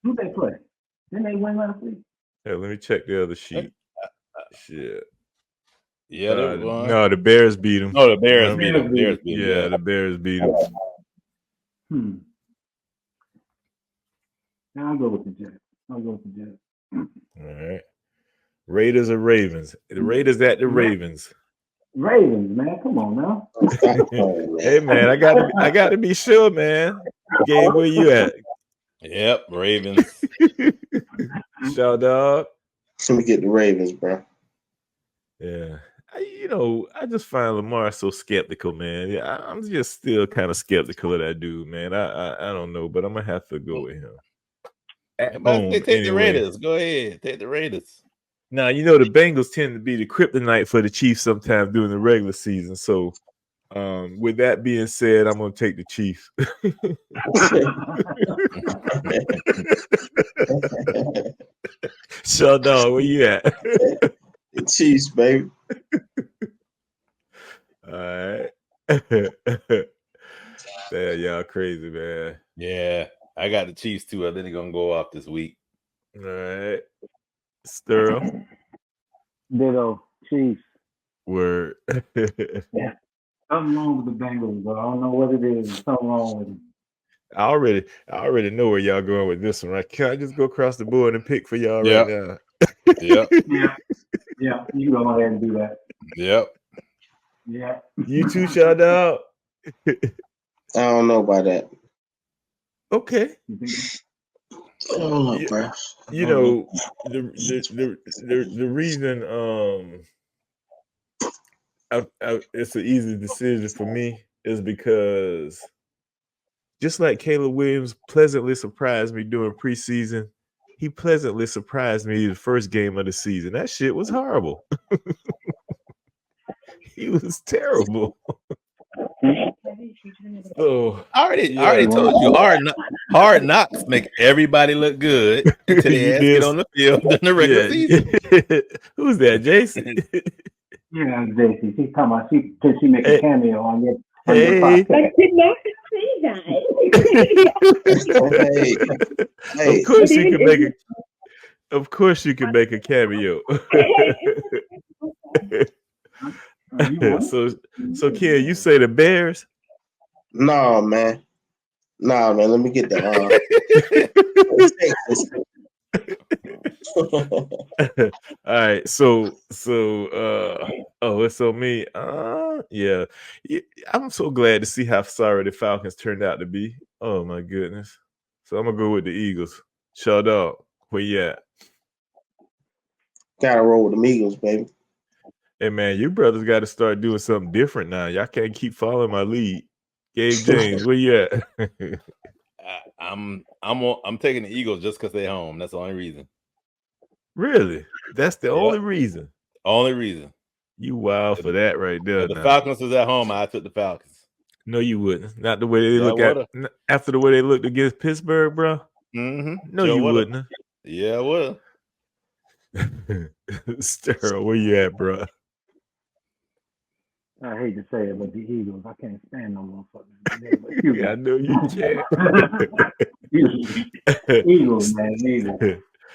Who they play? Didn't they win last week? Yeah, let me check the other sheet. Shit. Yeah, they won. No, the Bears beat them. No, the Bears beat them. Yeah, the Bears beat them. I'll go with the Jets. All right. Raiders or Ravens? The Raiders at the Ravens. Ravens, man. Come on now. Hey man, I got to be sure, man. Gabe, where you at? Yep, Ravens. Shout dog. Let me get the Ravens, bro. Yeah. I just find Lamar so skeptical, man. Yeah, I'm just still kind of skeptical of that dude, man. I don't know, but I'm gonna have to go with him. At home, Take anyway. the Raiders. Go ahead. Take the Raiders. Now, the Bengals tend to be the kryptonite for the Chiefs sometimes during the regular season. So, with that being said, I'm going to take the Chiefs. Shaw dog, where you at? The Chiefs, baby. All right. Damn, y'all crazy, man. Yeah, I got the Chiefs too. I think they're going to go off this week. All right. Sterl. Ditto. Chiefs. Word. Yeah. Something wrong with the Bengals, bro. I don't know what it is. Something wrong with them. I already know where y'all going with this one, right? Can I just go across the board and pick for y'all right now? Yep. Yeah. You go ahead and do that. Yep. Yeah. You too, shout out. I don't know about that. Okay. I don't know, bro. The reason it's an easy decision for me is because just like Caleb Williams pleasantly surprised me during preseason, he pleasantly surprised me the first game of the season. That shit was horrible. He was terrible. So I already told you, hard knocks make everybody look good until they ass get on the field in the regular season. Who's that, Jason? Yeah, Jason. She's talking about she make a cameo on your podcast. I did not say that. Hey. Of course you can make a cameo. So Ken, you say the Bears? No, man. Let me get the all right, so it's on me. Yeah, I'm so glad to see how sorry the Falcons turned out to be. Oh my goodness. So I'm gonna go with the Eagles. Shut up. Where you at? Gotta roll with the Eagles, baby. Hey man, you brothers got to start doing something different now. Y'all can't keep following my lead. Gabe James, where you at? I'm taking the Eagles just because they're home. That's the only reason. Really? That's the only reason. Only reason. You wild for that right there. If the Falcons was at home, I took the Falcons. No, you wouldn't. Not the way they look after the way they looked against Pittsburgh, bro. Mm-hmm. No, you wouldn't. Yeah, I would. Sterl, where you at, bro? I hate to say it, but the Eagles, I can't stand no motherfuckers. Yeah, I know you can't. Eagles, man, Eagles.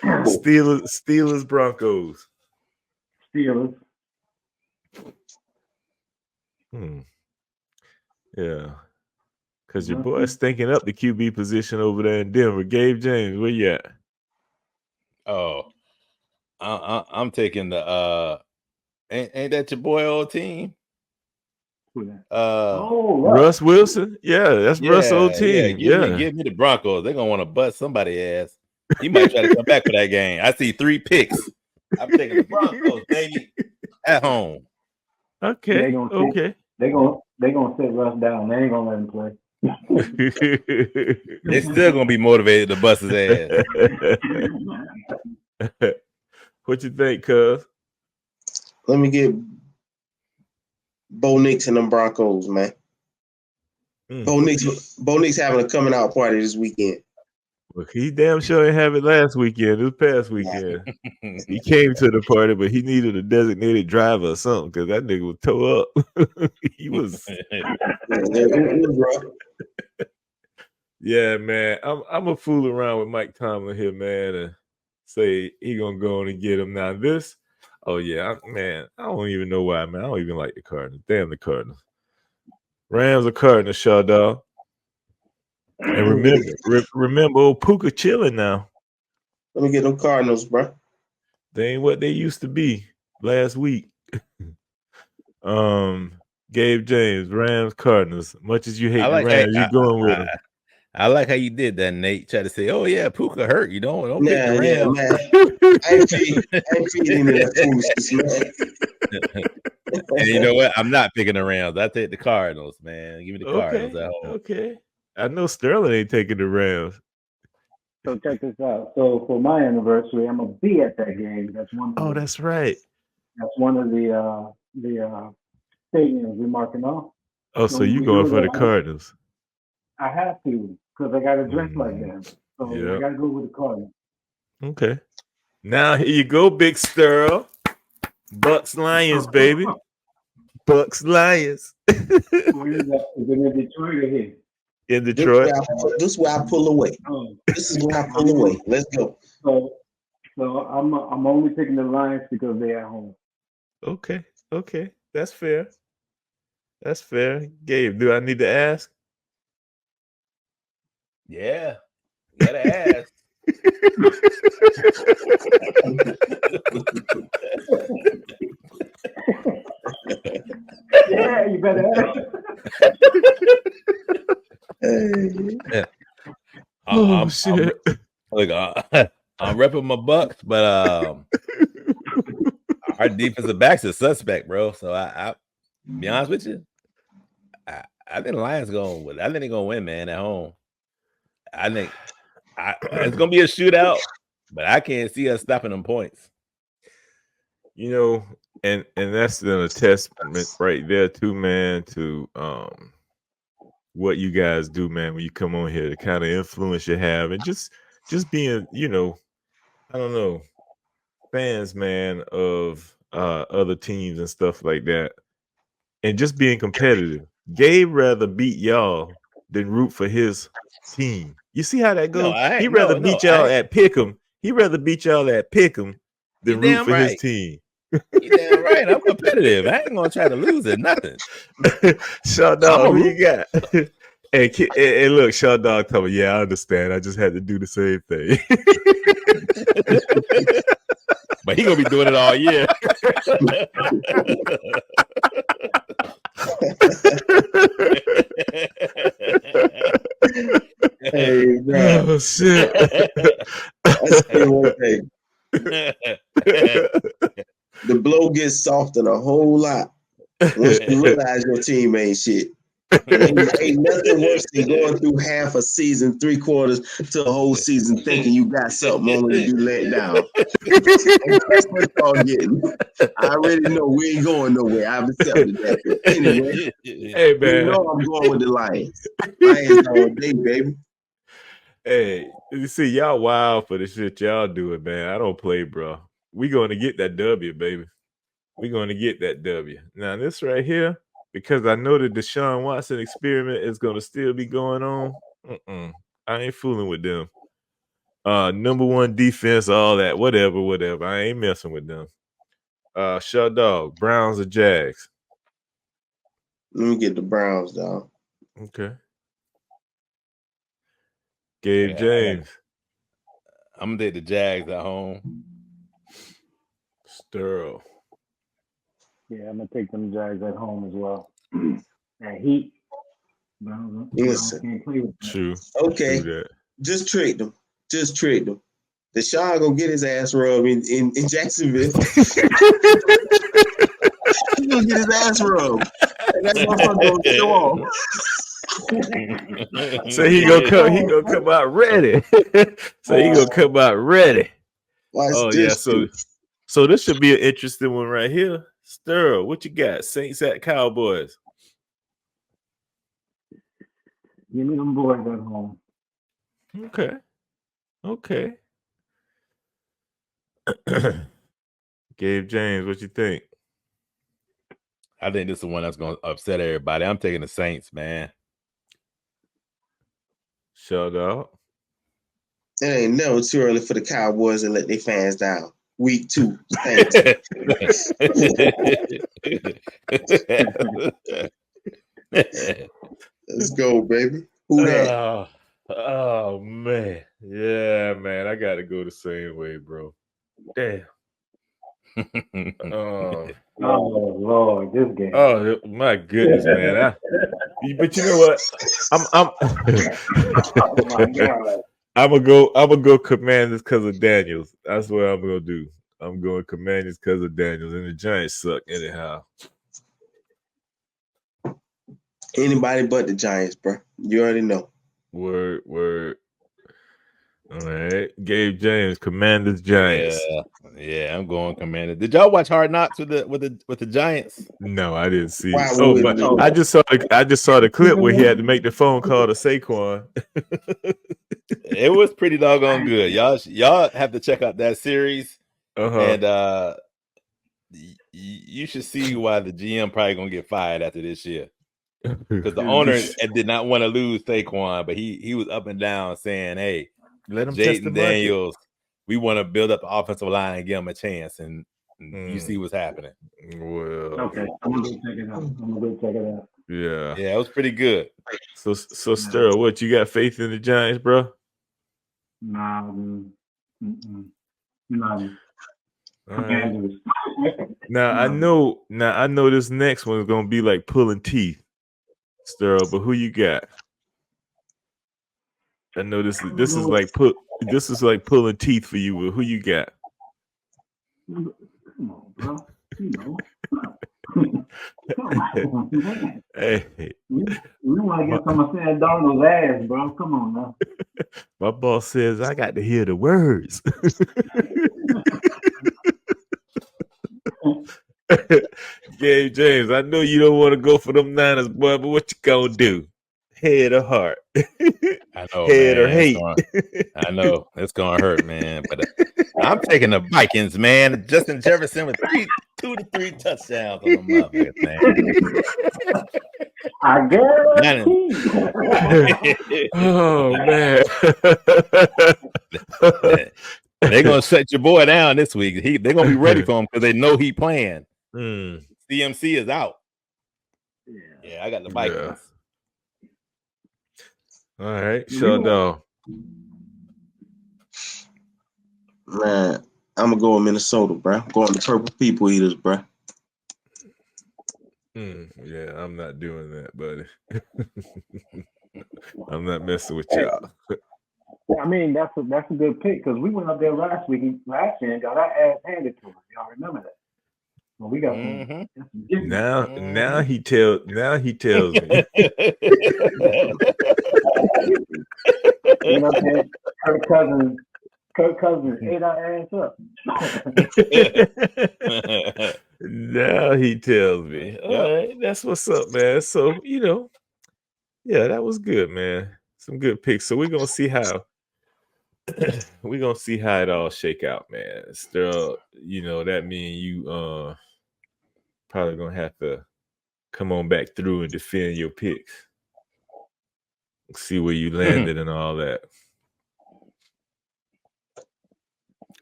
Steelers, Broncos. Steelers. Yeah. Because your boy's stinking up the QB position over there in Denver. Gabe James, where you at? Oh, I'm taking the ain't that your boy old team? Russ Wilson. Yeah, that's Russ' old team. Give me the Broncos. They're gonna want to bust somebody's ass. He might try to come back for that game. I see 3 picks. I'm taking the Broncos, baby, at home. Okay. They're gonna sit Russ down. They ain't gonna let him play. They're still gonna be motivated to bust his ass. What you think, cuz? Let me get Bo Nix and them Broncos, man. Bo Nix having a coming out party this weekend. Well, he damn sure didn't have it last weekend. This past weekend, he came to the party, but he needed a designated driver or something because that nigga was toe up. He was. Yeah, man. I'm gonna fool around with Mike Tomlin here, man, and say he gonna go on and get him. Now this, I don't even know why, man. I don't even like the Cardinals. Damn the Cardinals. Rams or Cardinals, Shaw dog. And remember, old Puka chilling now. Let me get them Cardinals, bro. They ain't what they used to be last week. Gabe James, Rams, Cardinals. Much as you hate the Rams, you going with them. I like how you did that, Nate. Try to say, "Oh yeah, Puka hurt." You don't pick the Yeah, Rams. man. I ain't feeding into that foolishness, man. And you know what? I'm not picking the Rams. I take the Cardinals, man. Give me the Cardinals at home. Okay. I know Sterling ain't taking the Rams. So check this out. So for my anniversary, I'm gonna be at that game. That's one. Oh, that's right. That's one of the stadiums we're marking off. Oh, so you going for the Cardinals? I have to because I got to dress like them. So I got to go with the Cardinals. Okay. Now here you go, Big Sterl. Bucks Lions, baby. Bucks Lions. Where is that? Is it in Detroit or here? In Detroit. This is where I pull away. This is where I pull away. Let's go. So I'm only picking the Lions because they're at home. Okay. That's fair. Gabe, do I need to ask? Yeah. You gotta ask. Yeah, you better ask. Shit. I'm repping my Bucks, but our defensive backs is suspect, bro. So I be honest with you, I think the Lions I think they're gonna win, man, at home. I think it's gonna be a shootout, but I can't see us stopping them points. You know, and that's then a testament right there too, man, to what you guys do, man, when you come on here, the kind of influence you have, and just being, I don't know, fans, man, of other teams and stuff like that, and just being competitive. Gabe rather beat y'all than root for his team. You see how that goes? He'd rather beat y'all at Pick'em. He'd rather beat y'all at Pick'em than root for his team. You damn right. I'm competitive. I ain't gonna try to lose at nothing. Shaw Dog, who you got? And look, Shaw Dog told me, yeah, I understand. I just had to do the same thing. But he gonna be doing it all year. Hey, man. Oh shit. That's one thing. The blow gets softened a whole lot once you realize your team ain't shit. Ain't nothing worse than going through half a season, 3 quarters to a whole season thinking you got something only to be let down. And that's what y'all getting. I already know we ain't going nowhere. I've accepted that. Anyway, hey man, you know I'm going with the Lions. Lions all day, baby. Hey, you see, y'all wild for the shit y'all doing, man. I don't play, bro. We going to get that W, baby. We going to get that W. Now this right here, because I know the Deshaun Watson experiment is going to still be going on. I ain't fooling with them. Number 1 defense, all that, whatever. I ain't messing with them. Shaw Dog, Browns or Jags? Let me get the Browns, dog. Okay. Gabe James. I'm gonna take the Jags at home. Sterl. Yeah, I'm gonna take them Jags at home as well. That heat. Listen. Can't play with that. True. Okay. True that. Just trick them. Deshaun gonna get his ass rubbed in Jacksonville. He's gonna get his ass rubbed. And that motherfucker gonna show off. So he gonna come out ready. Watch yeah. this. So this should be an interesting one right here. Sterl, what you got? Saints at Cowboys. Give me them boys at home. Okay. Gabe James, what you think? I think this is the one that's gonna upset everybody. I'm taking the Saints, man. Shut up. It ain't never too early for the Cowboys to let their fans down. Week 2. Saints. Let's go, baby. Who that? go the same way, bro. Damn. Oh Lord, this game. Oh my goodness, man. But you know what? I'm Oh my God. I'm gonna go Commanders because of Daniels. That's what I'm gonna do. I'm going Commanders because of Daniels, and the Giants suck anyhow. Anybody but the Giants, bro. You already know. Word. All right, Gabe James, Commanders, Giants. Yeah, I'm going Commanders. Did y'all watch Hard Knocks with the Giants? No, I didn't see. Why Oh, would but you? I just saw the clip where he had to make the phone call to Saquon. It was pretty doggone good. Y'all have to check out that series, and you should see why the GM probably gonna get fired after this year. Because the owner did not want to lose Saquon, but he was up and down saying, "Hey, let him test the Jaden market. Daniels, we want to build up the offensive line and give him a chance." And you see what's happening. Well, Okay, I'm gonna go check it out. Yeah, it was pretty good. So Sterl, what you got faith in the Giants, bro? Nah, none. Right. Now I know this next one is gonna be like pulling teeth, Sterl, but who you got? I know this is like pulling teeth for you, but who you got? Come on, bro. You know. Come on, man. Hey, we want to get some of Sam Darnold's ass, bro. Come on now. My boss says I got to hear the words. Gabe James, I know you don't want to go for them Niners, boy, but what you gonna do? Head or heart? I know, head man. or hate? I know it's gonna hurt, man. But I'm taking the Vikings, man. Justin Jefferson with 2 to 3 touchdowns on the motherfuckers, man. I guarantee. Oh man. They're gonna shut your boy down this week. They're gonna be ready for him because they know he playing. CMC is out. Yeah, I got the Vikings. Yeah. All right, shut down. Man, I'm gonna go with Minnesota, bro. I'm going to Purple People Eaters, bro. Yeah, I'm not doing that, buddy. I'm not messing with y'all. I mean, that's a good pick because we went up there last year and got our ass handed to us. Y'all remember that? Well, we got some now he tells me. You know what I'm saying? Kirk Cousins ate our ass up. Now he tells me. All right, that's what's up, man. So, yeah, that was good, man. Some good picks. So we're gonna see how it all shake out, man. Still, that means you probably gonna have to come on back through and defend your picks. See where you landed and all that.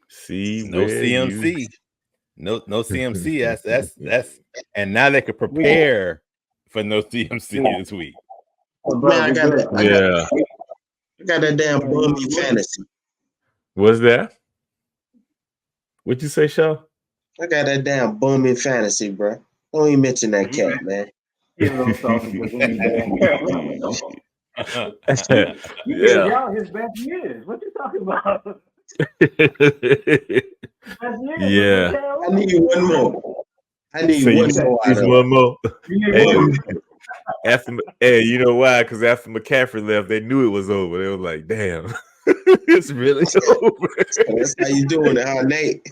See no where CMC. No CMC. That's and now they could prepare for no CMC this week. Man, I got that damn bummy fantasy. What's that? What'd you say, Shaw? I got that damn bummy fantasy, bro. Don't even mention that cat, man. Yeah, y'all his best years. What you talking about? Yeah. I need one more. One more. Hey, you know why? Because after McCaffrey left, they knew it was over. They were like, "Damn, it's really over." That's how you doing it, huh, Nate?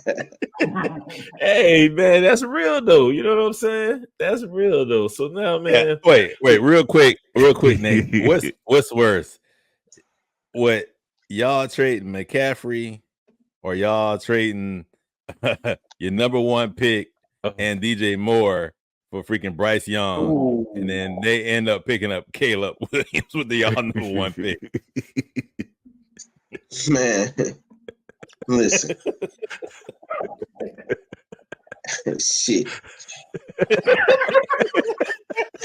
Hey, man, that's real though. You know what I'm saying? That's real though. So now, man, wait, real quick, Nate. What's worse? What y'all trading McCaffrey, or y'all trading your number one pick and DJ Moore for freaking Bryce Young, and then they end up picking up Caleb Williams with the y'all number one pick? Man, listen. Shit.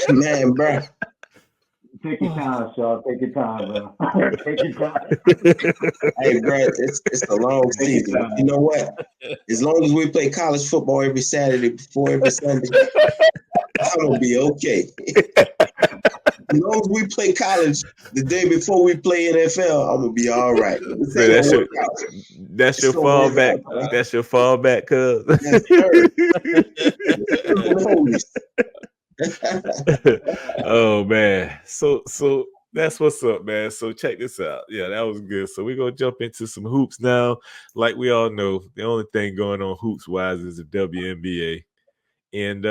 Man, bro. Take your time, Shaw. Take your time, bro. Take your time. Hey, bro, it's a long Take your season. time. You know what? As long as we play college football every Saturday before every Sunday, I'm gonna be okay. As long as we play college the day before we play NFL, I'm gonna be all right. This So ain't that's gonna your work out. that's your It's gonna work fallback. out, bro. That's your fallback, cuz. Yes, sir. Oh man. So that's what's up, man. So check this out. Yeah, that was good. So we're gonna jump into some hoops now. Like we all know, the only thing going on hoops wise is the WNBA. And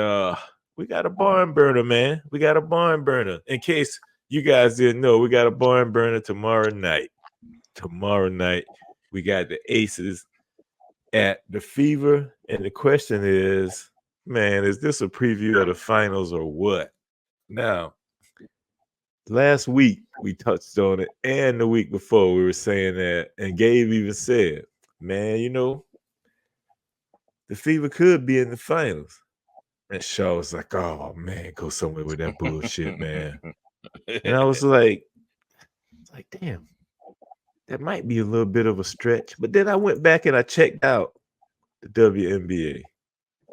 we got a barn burner, man. We got a barn burner. In case you guys didn't know, we got a barn burner tomorrow night. Tomorrow night, we got the Aces at the Fever. And the question is, man, is this a preview of the finals or what? Now, last week we touched on it, and the week before we were saying that, and Gabe even said, man, you know, the Fever could be in the finals. And Shaw was like, oh man, go somewhere with that bullshit, man. And I was like, damn, that might be a little bit of a stretch. But then I went back and I checked out the WNBA,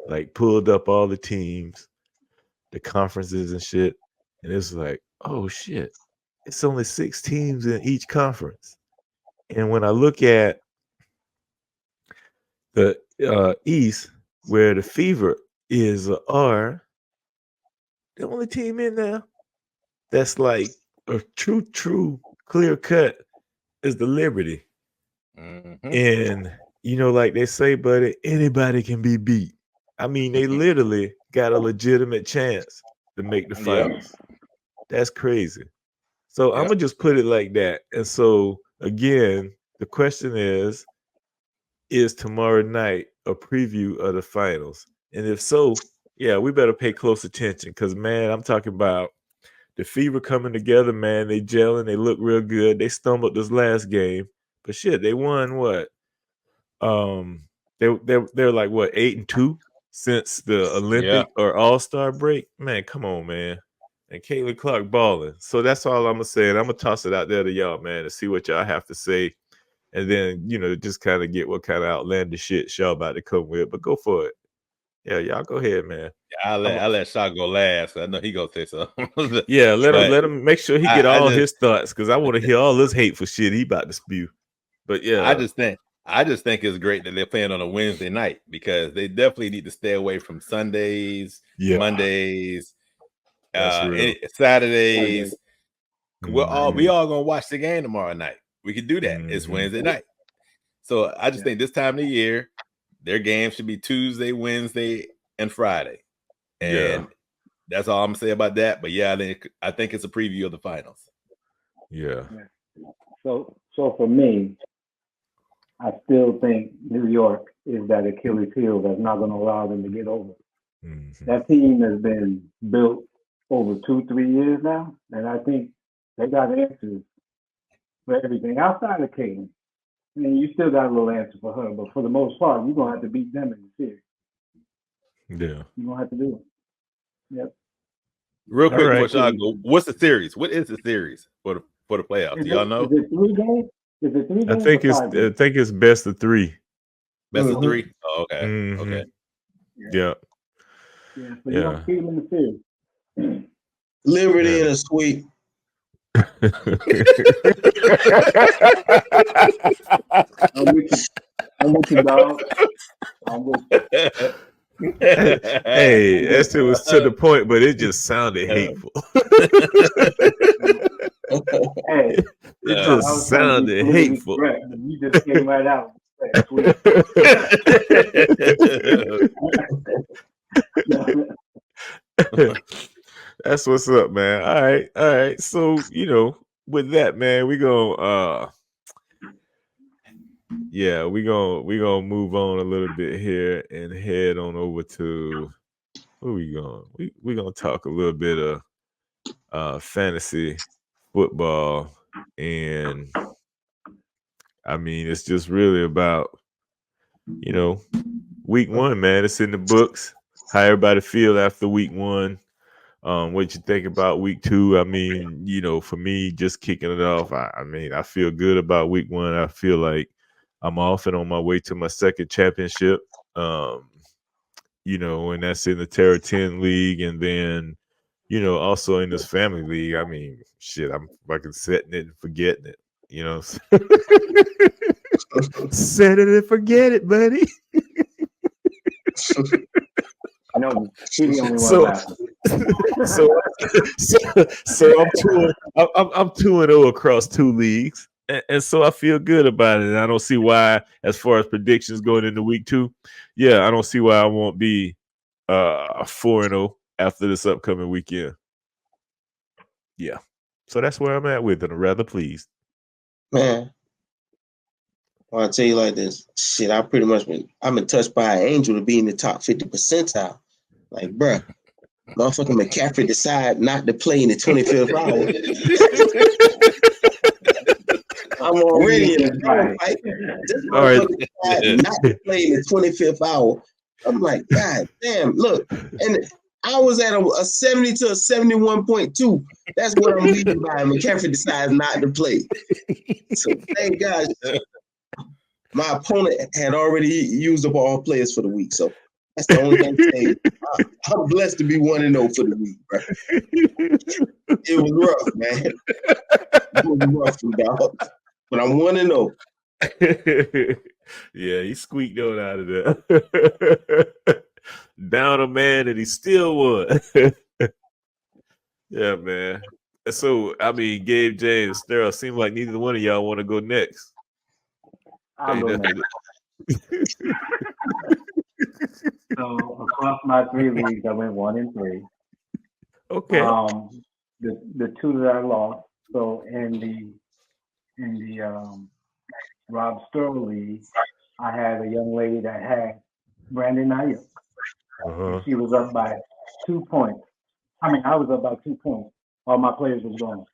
like pulled up all the teams, the conferences and shit. And it's like, oh shit, it's only 6 teams in each conference. And when I look at the East, where the Fever is the only team in there that's like a true, clear cut is the Liberty. Mm-hmm. And, you know, like they say, buddy, anybody can be beat. I mean, they literally got a legitimate chance to make the finals. That's crazy. So I'm going to just put it like that. And so, again, the question is tomorrow night a preview of the finals? And if so, yeah, we better pay close attention because, man, I'm talking about the Fever coming together, man. They gelling. They look real good. They stumbled this last game, but shit, they won what? They're like what 8-2 since the Olympic or All-Star break. Man, come on, man. And Caitlin Clark balling. So that's all I'm gonna say. And I'm gonna toss it out there to y'all, man, to see what y'all have to say, and then just kind of get what kind of outlandish shit y'all about to come with. But go for it. Yeah, y'all go ahead, man. I'll let Shaw go last. I know he gonna say something. Yeah, let him make sure he get all his thoughts because I want to hear all this hateful shit he about to spew. But yeah, I just think it's great that they're playing on a Wednesday night because they definitely need to stay away from Sundays, Mondays, Saturdays. We all gonna watch the game tomorrow night. We can do that. It's Wednesday night. So I just think this time of the year, their game should be Tuesday, Wednesday, and Friday. And that's all I'm gonna say about that. But yeah, I think it's a preview of the finals. Yeah. So for me, I still think New York is that Achilles heel that's not going to allow them to get over. Mm-hmm. That team has been built over 2-3 years now, and I think they got answers for everything outside of Caitlin. I mean, you still got a little answer for her, but for the most part, you're going to have to beat them in the series. Yeah. You're going to have to do it. Yep. Real quick, before y'all go, what's the series? What is the series for the playoffs? Do y'all know? Is it 3 games? Is it 3 games? I think it's best of 3. Best of 3? Oh, okay. Mm-hmm. Okay. Yeah. Yeah. So you don't see them in the series. Liberty in a sweep. I'm with you, dog. I'm with you. Hey, that shit was to the point, but it just sounded hateful. Hey, it just sounded hateful. You just came right out. That's what's up, man. All right. So, with that, man, we gonna we gonna move on a little bit here and head on over to where we going. We gonna talk a little bit of fantasy football, and I mean it's just really about week 1, man. It's in the books. How everybody feel after week 1. What you think about week 2? I mean, for me, just kicking it off, I mean, I feel good about week 1. I feel like I'm off and on my way to my second championship. And that's in the Terra 10 League, and then, also in this family league. I mean, shit, I'm fucking setting it and forgetting it. Set it and forget it, buddy. I know he's the only one So, laughing. so I'm 2-0 across 2 leagues, and so I feel good about it. And I don't see why, as far as predictions going into week 2, I don't see why I won't be 4-0 after this upcoming weekend. Yeah, so that's where I'm at with it. I'm rather pleased. Man, I'll tell you like this. Shit, I've been touched by an angel to be in the top 50 percentile. Like, bruh, motherfucking McCaffrey decide not to play in the 25th hour. I'm already in a dogfight. This motherfucker decide not to play in the 25th hour. I'm like, God damn, look. And I was at a 70 to a 71.2. That's what I'm leading by. McCaffrey decides not to play. So thank God. My opponent had already used up all players for the week, so that's the only thing I'm saying. I'm blessed to be 1-0 for the week, bro. It was rough, man. It was rough, dog. But I'm 1-0. Yeah, he squeaked on out of there. Down a man, and he still won. Yeah, man. So, I mean, Gabe, James, Daryl, seems like neither one of y'all want to go next. I'll go next. So across my 3 leagues, I went 1-3. Okay. The 2 that I lost. So in the Rob Sterling league, I had a young lady that had Brandon Ayuk. She was up by 2 points. I mean, I was up by 2 points. All my players was gone.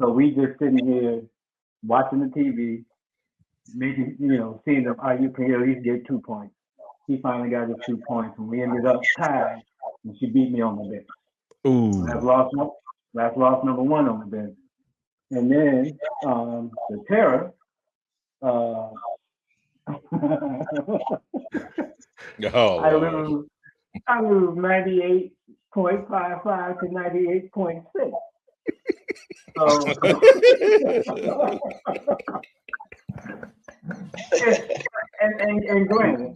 So we just sitting here watching the TV, maybe, seeing if Ayuk can at least get 2 points. He finally got his 2 points, and we ended up tied, and she beat me on the bench. Ooh. That's loss number 1 on the bench. And then the Terror, I lose 98.55 to 98.6. So, and granted,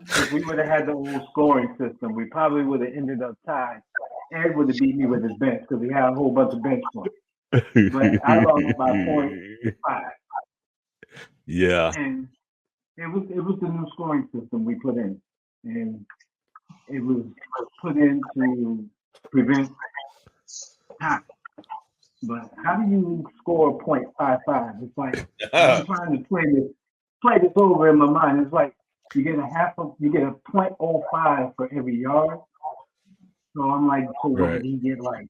if we would have had the old scoring system, we probably would have ended up tied. Ed would have beat me with his bench because he had a whole bunch of bench points. But I lost by 0.5. Yeah. And it was the new scoring system we put in, and it was put in to prevent time. But how do you score 0.55? It's like I'm trying to play this over in my mind. It's like you get a 0.05 for every yard. So I'm like, what did he get? Like,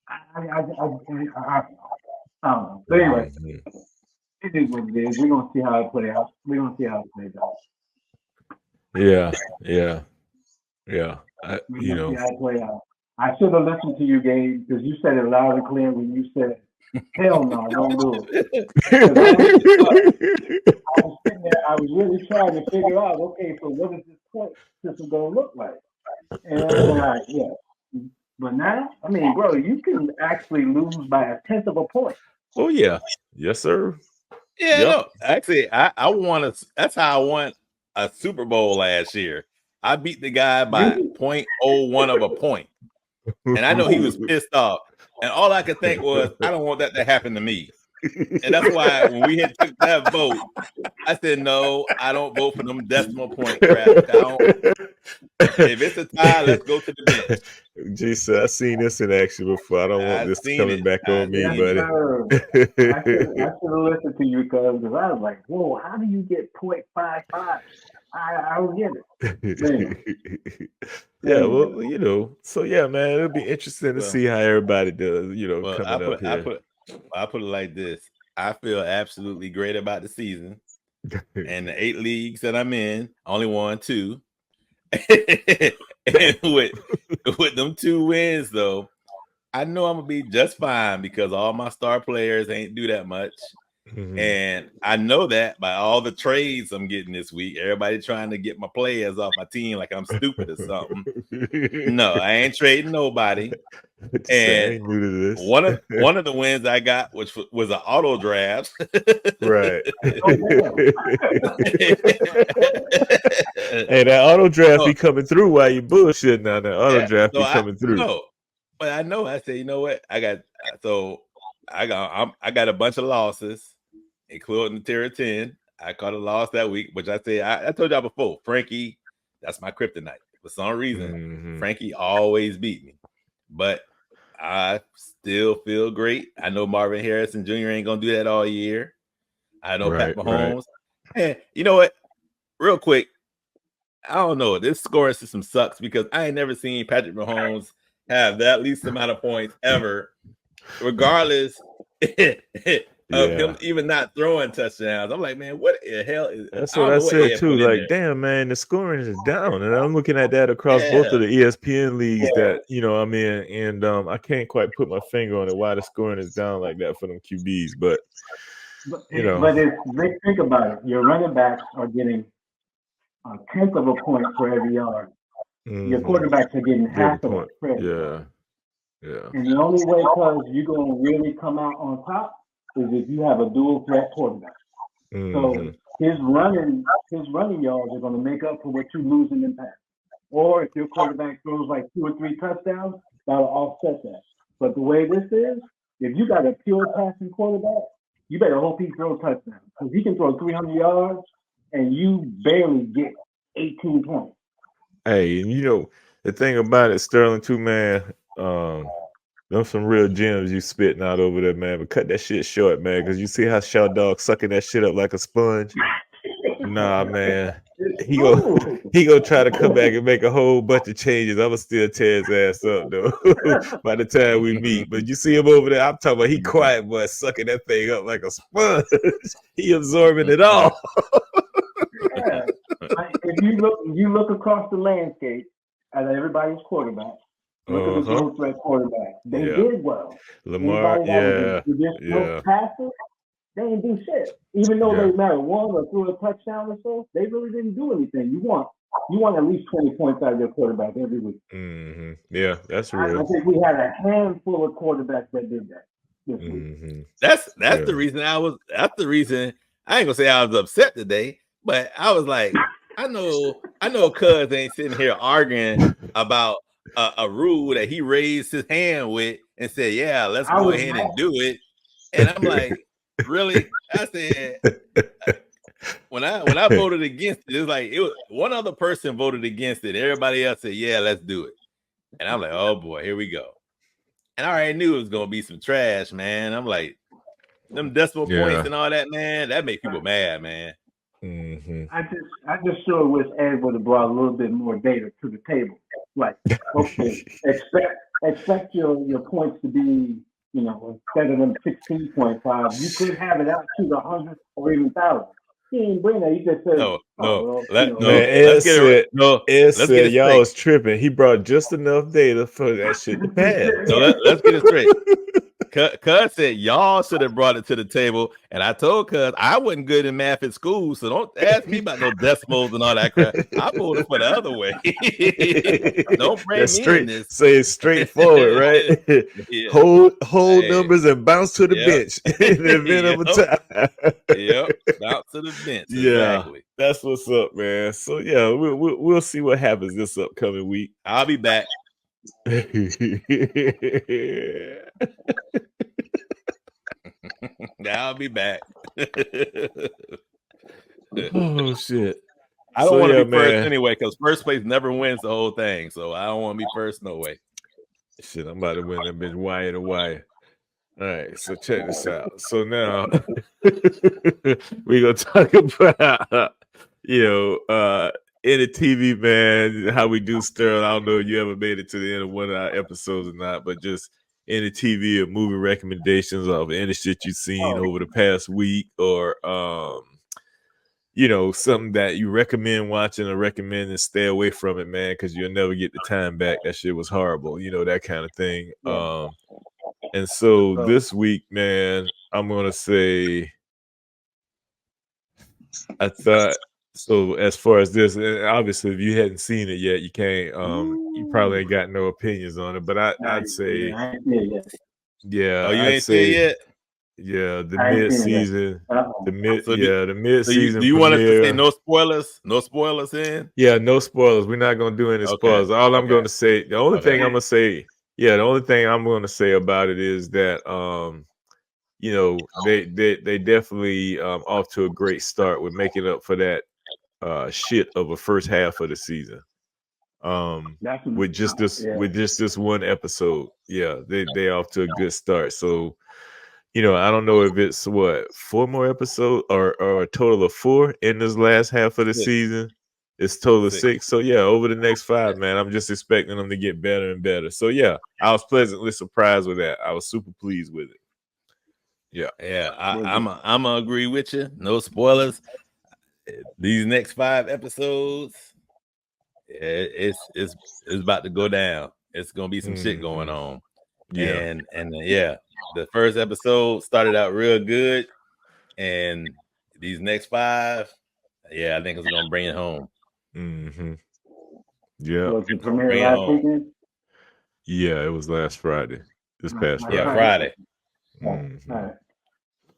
I don't know. But anyway, it is what it is. We're gonna see how it plays out. Yeah. See how it play out. I should have listened to you, Gabe, because you said it loud and clear when you said, "Hell no, don't do it." I was sitting there. I was really trying to figure out, okay, so what is this point system gonna look like? And I'm like, yeah. But now, I mean, bro, you can actually lose by a 1/10 of a point. Oh yeah, yes, sir. Yeah, no, actually, I won that's how I won a Super Bowl last year. I beat the guy by 0.01 of a point. And I know he was pissed off. And all I could think was, I don't want that to happen to me. And that's why when we had took that vote, I said, no, I don't vote for them decimal point crap. If it's a tie, let's go to the bench. Jesus, I've seen this in action before. I don't want this coming back on me, buddy. I should have listened to you because I was like, whoa, how do you get 0.55? I don't get it. Yeah, well, so yeah, man, it'll be interesting to see how everybody does, coming up here. I put it like this. I feel absolutely great about the season. And the 8 leagues that I'm in, I only won 2. And with them 2 wins, though, I know I'm gonna be just fine because all my star players ain't do that much. Mhm. And I know that by all the trades I'm getting this week, everybody trying to get my players off my team like I'm stupid or something. No, I ain't trading nobody. Say, I And ain't new to this. one of the wins I got, which was an auto draft. Right. Oh, Hey, that auto draft So- be coming through while you bullshitting now. That auto draft so be coming through. No, but I know. I said, you know what? I got a bunch of losses, including the tier of 10. I caught a loss that week, which I said I told y'all before. Frankie, that's my kryptonite. For some reason, Frankie always beat me, but I still feel great. I know Marvin Harrison Jr. ain't gonna do that all year. I know Pat Mahomes. And you know what? Real quick, I don't know. This scoring system sucks because I ain't never seen Patrick Mahomes have that least amount of points ever, regardless of him even not throwing touchdowns. I'm like, man, what the hell is That's what I said too. Like, damn, man, the scoring is down. And I'm looking at that across both of the ESPN leagues that, I'm in. And I can't quite put my finger on it why the scoring is down like that for them QBs. But But if think about it, your running backs are getting a 1/10 of a point for every yard. Your quarterbacks are getting half of it for every yard. Yeah. And the only way, cause you're gonna really come out on top, is if you have a dual threat quarterback. So his running yards are gonna make up for what you lose in pass. Or if your quarterback throws like 2 or 3 touchdowns, that'll offset that. But the way this is, if you got a pure passing quarterback, you better hope he throws touchdowns. Because he can throw 300 yards and you barely get 18 points. Hey, and the thing about it, Sterling, too, man, there's some real gems you spitting out over there, man. But cut that shit short, man, because you see how Shaw Dog sucking that shit up like a sponge. Nah, man. He gonna try to come back and make a whole bunch of changes. I'ma still tear his ass up though by the time we meet. But you see him over there, I'm talking about he quiet boy sucking that thing up like a sponge. He absorbing it all. Yeah. If you look across the landscape at everybody's quarterback, look at the dual threat quarterback. They did well. Lamar, passes, they didn't do shit. Even though they might have won or threw a touchdown or so, they really didn't do anything. You want at least 20 points out of your quarterback every week. Yeah, that's real. I think we had a handful of quarterbacks that did that this week. That's the reason that's the reason I ain't gonna say I was upset today, but I was like, I know Cuz ain't sitting here arguing about a rule that he raised his hand with and said, yeah, let's go ahead and do it. And I'm like, really? I said, when I voted against it, it's like one other person voted against it. Everybody else said, yeah, let's do it. And I'm like, oh boy, here we go. And I already knew it was gonna be some trash, man. I'm like, them decimal points and all that, man, that make people mad, man. I just sure wish Ed would have brought a little bit more data to the table. Like, okay, expect your points to be, instead of them 16.5, you could have it out to the 100 or even 1,000. He didn't bring that. He just said, Ed said y'all was tripping. He brought just enough data for that shit to pass. So let's get it straight. Cuz said y'all should have brought it to the table, and I told Cuz I wasn't good in math at school, so don't ask me about no decimals and all that crap. I voted for the other way. Don't bring me in this. Say it's straightforward, right? Hold numbers and bounce to the bench in the event of a tie. Bounce to the bench. Yeah, exactly. That's what's up, man. So we'll see what happens this upcoming week. I'll be back. I'll be back. Oh shit! I don't want to be first anyway, because first place never wins the whole thing. So I don't want to be first, no way. Shit, I'm about to win that bitch wire to wire. All right, so check this out. So now we're gonna talk about in the TV, man, how we do Sterling. I don't know if you ever made it to the end of one of our episodes or not, but just in the TV or movie recommendations of any shit you've seen over the past week, or something that you recommend watching or recommend and stay away from it, man, because you'll never get the time back. That shit was horrible, that kind of thing. Yeah. And so this week, man, I'm gonna say I thought so as far as this, and obviously if you hadn't seen it yet, you can't you probably ain't got no opinions on it, but I'd say I ain't see it yet. yeah, Oh, you I'd ain't see it say yet? yeah, the I ain't seen it yet. mid-season, Uh-oh. the So mid-season do you want us to say premiere. no spoilers? No spoilers in? Yeah, no spoilers. We're not gonna do any Okay. spoilers. All I'm Okay. gonna say, the only Okay. thing I'm gonna say, the only thing I'm gonna say about it is that they definitely off to a great start with making up for that shit of a first half of the season. That's With just this one episode. Yeah, they off to a good start. So, I don't know if it's 4 more episodes or a total of 4 in this last half of the 6. season. It's total of 6. 6. So yeah, over the next 5, man, I'm just expecting them to get better and better. So yeah, I was pleasantly surprised with that. I was super pleased with it. Yeah. Yeah, I'm gonna agree with you. No spoilers. These next 5 episodes, it's about to go down. It's gonna be some shit going on. Yeah. And the first episode started out real good, and these next 5, I think it's gonna bring it home. Mm-hmm. Yeah. Was it premiere last weekend? Yeah, it was last Friday. This past Friday. Yeah, Friday. Mm-hmm. All right.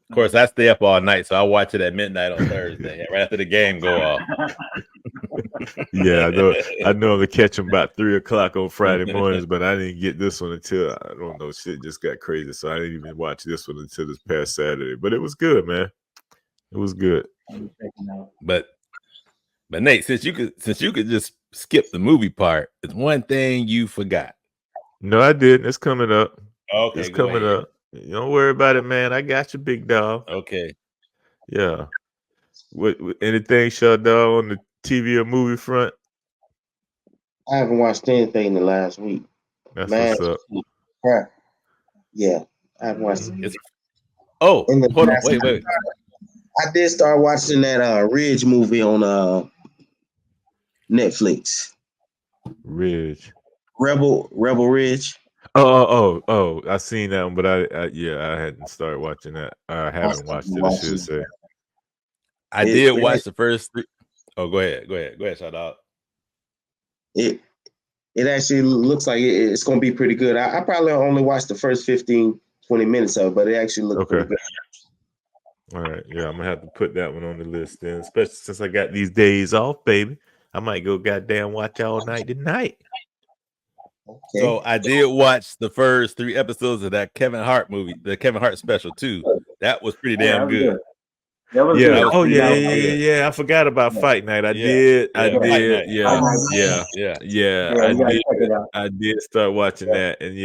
Of course, I stay up all night, so I watch it at midnight on Thursday, right after the game go off. Yeah, I know to catch them about 3:00 on Friday mornings, but I didn't get this one until I don't know, shit just got crazy, so I didn't even watch this one until this past Saturday. But it was good, man. It was good. But Nate, since you could just skip the movie part, it's one thing you forgot. No, I didn't. It's coming up. Okay, it's coming up. Don't worry about it, man. I got you, big dog. Okay. Yeah. What anything, shut down on the TV or movie front? I haven't watched anything in the last week. That's Man, what's up. crap. Yeah, I haven't watched it. Hold on, wait. I did start watching that Ridge movie on Netflix. Ridge. Rebel Ridge. Oh! I seen that one, but I hadn't started watching that. I haven't watched it. I should say. I did watch the first 3. Oh, go ahead, shout out. It actually looks like it's going to be pretty good. I probably only watched the first 15, 20 minutes of it, but it actually looked pretty good. All right, yeah, I'm gonna have to put that one on the list then, especially since I got these days off, baby. I might go goddamn watch all night tonight. Okay. So I did watch the first 3 episodes of that Kevin Hart movie, the Kevin Hart special too. That was pretty damn good. That was good. Oh yeah. I forgot about Fight Night. I did. I did start watching that, and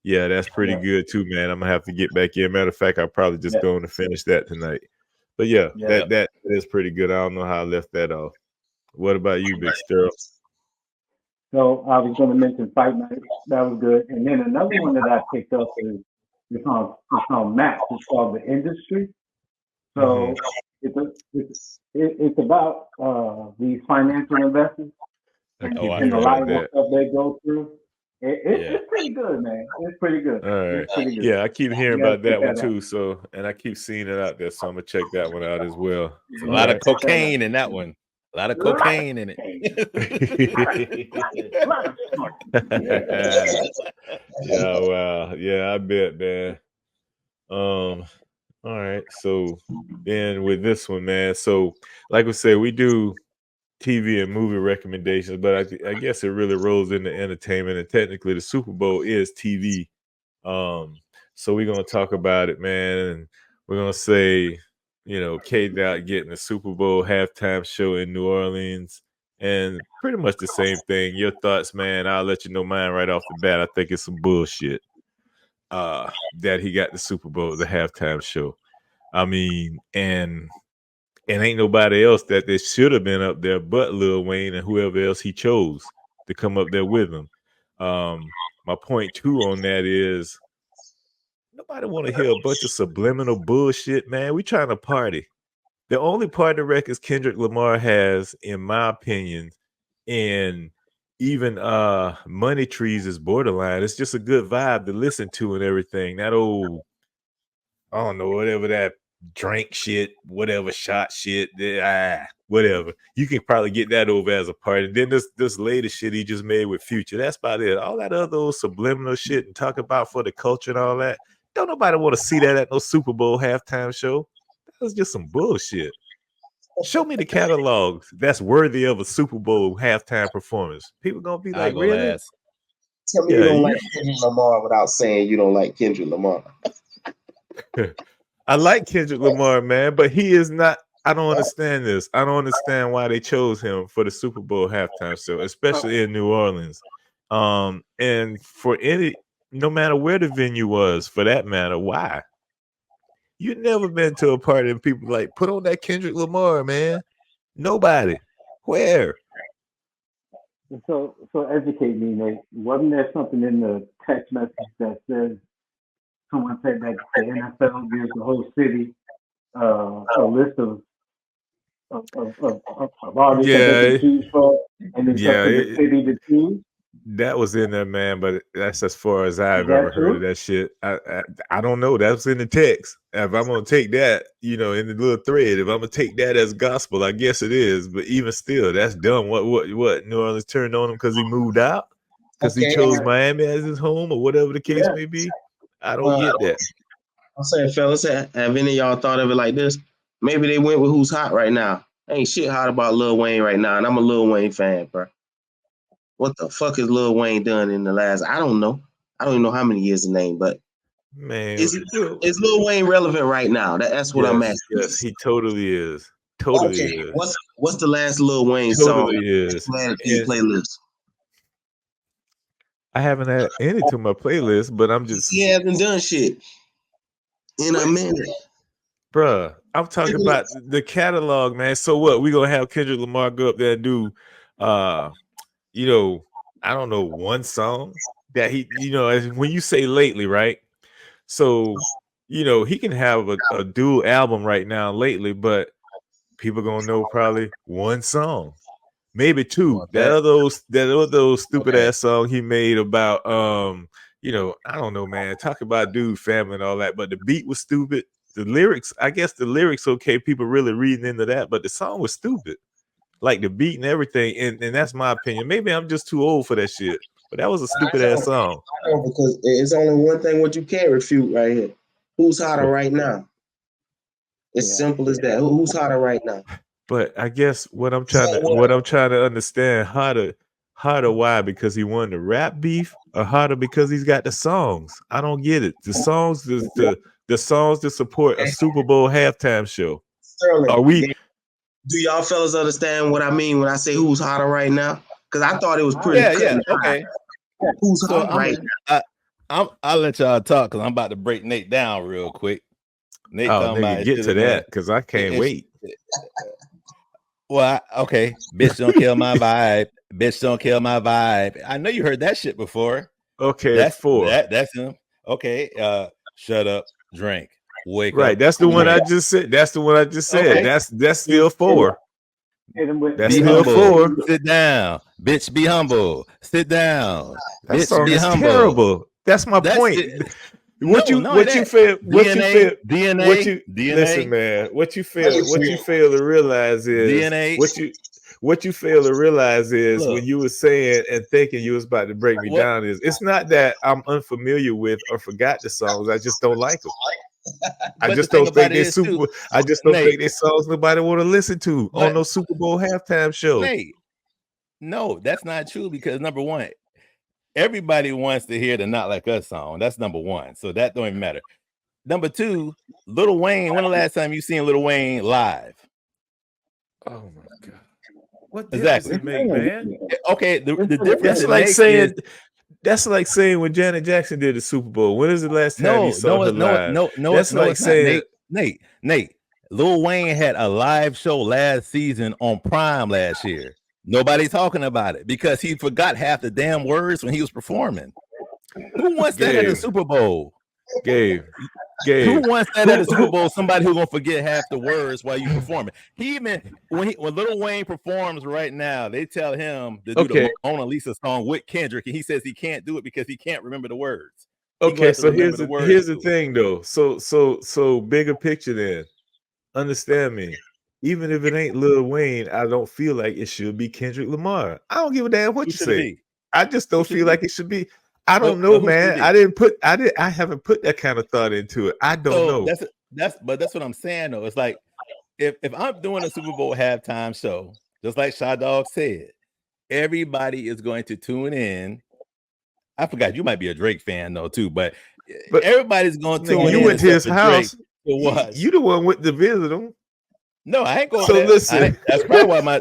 yeah, that's pretty good too, man. I'm gonna have to get back in. Matter of fact, I'll probably just go and finish that tonight. But that is pretty good. I don't know how I left that off. What about you, Big Sterl? So I was going to mention Fight Night. That was good. And then another one that I picked up is it's on Max. It's called The Industry. So it's about these financial investors and a lot of the stuff they go through. It's pretty good, man. It's pretty good. All right. It's pretty good. Yeah, I keep hearing about that one too. So, and I keep seeing it out there. So I'm gonna check that one out as well. A lot of cocaine in that one. A lot of cocaine in it. Yeah, wow. Yeah, I bet, man. All right. So then with this one, man. So like we say, we do TV and movie recommendations, but I guess it really rolls into entertainment, and technically the Super Bowl is TV. So we're gonna talk about it, man, and we're gonna say, K-Dot getting the Super Bowl halftime show in New Orleans, and pretty much the same thing. Your thoughts, man? I'll let you know mine right off the bat. I think it's some bullshit. That he got the Super Bowl, the halftime show. I mean, and ain't nobody else that they should have been up there but Lil Wayne and whoever else he chose to come up there with him. My point too on that is nobody want to hear a bunch of subliminal bullshit, man. We trying to party. The only part of the records Kendrick Lamar has, in my opinion, and even Money Trees is borderline. It's just a good vibe to listen to and everything. That old, I don't know, whatever that drink shit, whatever shot shit, whatever. You can probably get that over as a part. And then this latest shit he just made with Future. That's about it. All that other old subliminal shit and talk about for the culture and all that. Don't nobody want to see that at no Super Bowl halftime show. That was just some bullshit. Show me the catalogs that's worthy of a Super Bowl halftime performance. People gonna be like, really? Tell me you don't like Kendrick Lamar without saying you don't like Kendrick Lamar. I like Kendrick Lamar, man, but he is not. I don't understand this. I don't understand why they chose him for the Super Bowl halftime show, especially in New Orleans. And for no matter where the venue was, for that matter, why? You never been to a party and people like, put on that Kendrick Lamar, man. Nobody. Where? So educate me, Nate. Wasn't there something in the text message that says someone said that the NFL gives the whole city a list of artists that they can choose from, and it's up to the city to choose? That was in there, man, but that's as far as I've ever heard of that shit. I don't know. That was in the text. If I'm gonna take that, in the little thread, if I'm gonna take that as gospel, I guess it is. But even still, that's dumb. What New Orleans turned on him because he moved out? Because he chose Miami as his home or whatever the case may be? I don't get that. I'm saying, fellas, have any of y'all thought of it like this? Maybe they went with who's hot right now. Ain't shit hot about Lil Wayne right now, and I'm a Lil Wayne fan, bro. What the fuck has Lil Wayne done in the last? I don't know. I don't even know how many years the name, but man, is Lil Wayne relevant right now? That's what I'm asking. Yes, he totally is. Totally is. What's the last Lil Wayne song? Is. Playlist. I haven't had any to my playlist, but I'm just. He hasn't done shit in a minute, bruh. I'm talking about the catalog, man. So what? We gonna have Kendrick Lamar go up there and do, I don't know, one song that he, when you say lately, right? So, he can have a dual album right now lately, but people gonna know probably one song, maybe two. That are those stupid ass song he made about, I don't know, man. Talk about dude, family, and all that, but the beat was stupid. The lyrics, I guess the lyrics, okay, people really reading into that, but the song was stupid. Like the beat and everything, and that's my opinion. Maybe I'm just too old for that shit, but that was a stupid ass song. I know, because it's only one thing what you can't refute right here. Who's hotter right now? It's simple as that. Who's hotter right now? But I guess what I'm trying to understand, hotter why? Because he won the rap beef, or hotter because he's got the songs? I don't get it. The songs, the songs to support a Super Bowl halftime show. Sterling, are we? Do y'all fellas understand what I mean when I say who's hotter right now? Because I thought it was pretty. Okay. Who's hotter right now? I'll let y'all talk because I'm about to break Nate down real quick. Nate, get to that because I can't wait. Well, okay. Bitch, don't kill my vibe. Bitch, don't kill my vibe. I know you heard that shit before. Okay, that's him. Okay. Shut up, drink. Wake up. Right, that's the one I just said. That's the one I just said. Okay. That's still 4. That's still 4. Sit down, bitch. Be humble. Sit down. That bitch, song be is humble. Terrible. That's my point. What you feel? DNA. Listen, man. What you fail to realize is DNA. What you fail to realize is when you were saying and thinking you was about to break me down is it's not that I'm unfamiliar with or forgot the songs. I just don't like them. I just don't think they're super. I just don't think they're songs nobody want to listen to on no Super Bowl halftime show. No, that's not true because number one, everybody wants to hear the Not Like Us song. That's number one. So that don't even matter. Number two, Lil Wayne. When the last time you seen Lil Wayne live? Oh my God. What difference it make, man? Okay, the difference that's like saying when Janet Jackson did the Super Bowl. When is the last time you saw her live? That's like saying Nate. Lil Wayne had a live show last season on Prime last year. Nobody talking about it because he forgot half the damn words when he was performing. Who wants that at the Super Bowl? Gabe, Gabe. Who wants that at the Super Bowl? Somebody who's gonna forget half the words while you performing. He even when Lil Wayne performs right now, they tell him to do the Mona Lisa song with Kendrick, and he says he can't do it because he can't remember the words. Okay, so here's the thing though. So bigger picture then. Understand me. Even if it ain't Lil Wayne, I don't feel like it should be Kendrick Lamar. I don't give a damn what you say. I just don't feel like it should be. I don't know, man. I haven't put that kind of thought into it. I don't know. That's what I'm saying though. It's like if I'm doing a Super Bowl halftime show, just like Shy Dog said, everybody is going to tune in. I forgot you might be a Drake fan though too, but everybody's going to tune in. You went to his house. What? You the one went to visit him. No, I ain't going. So listen, that's probably why my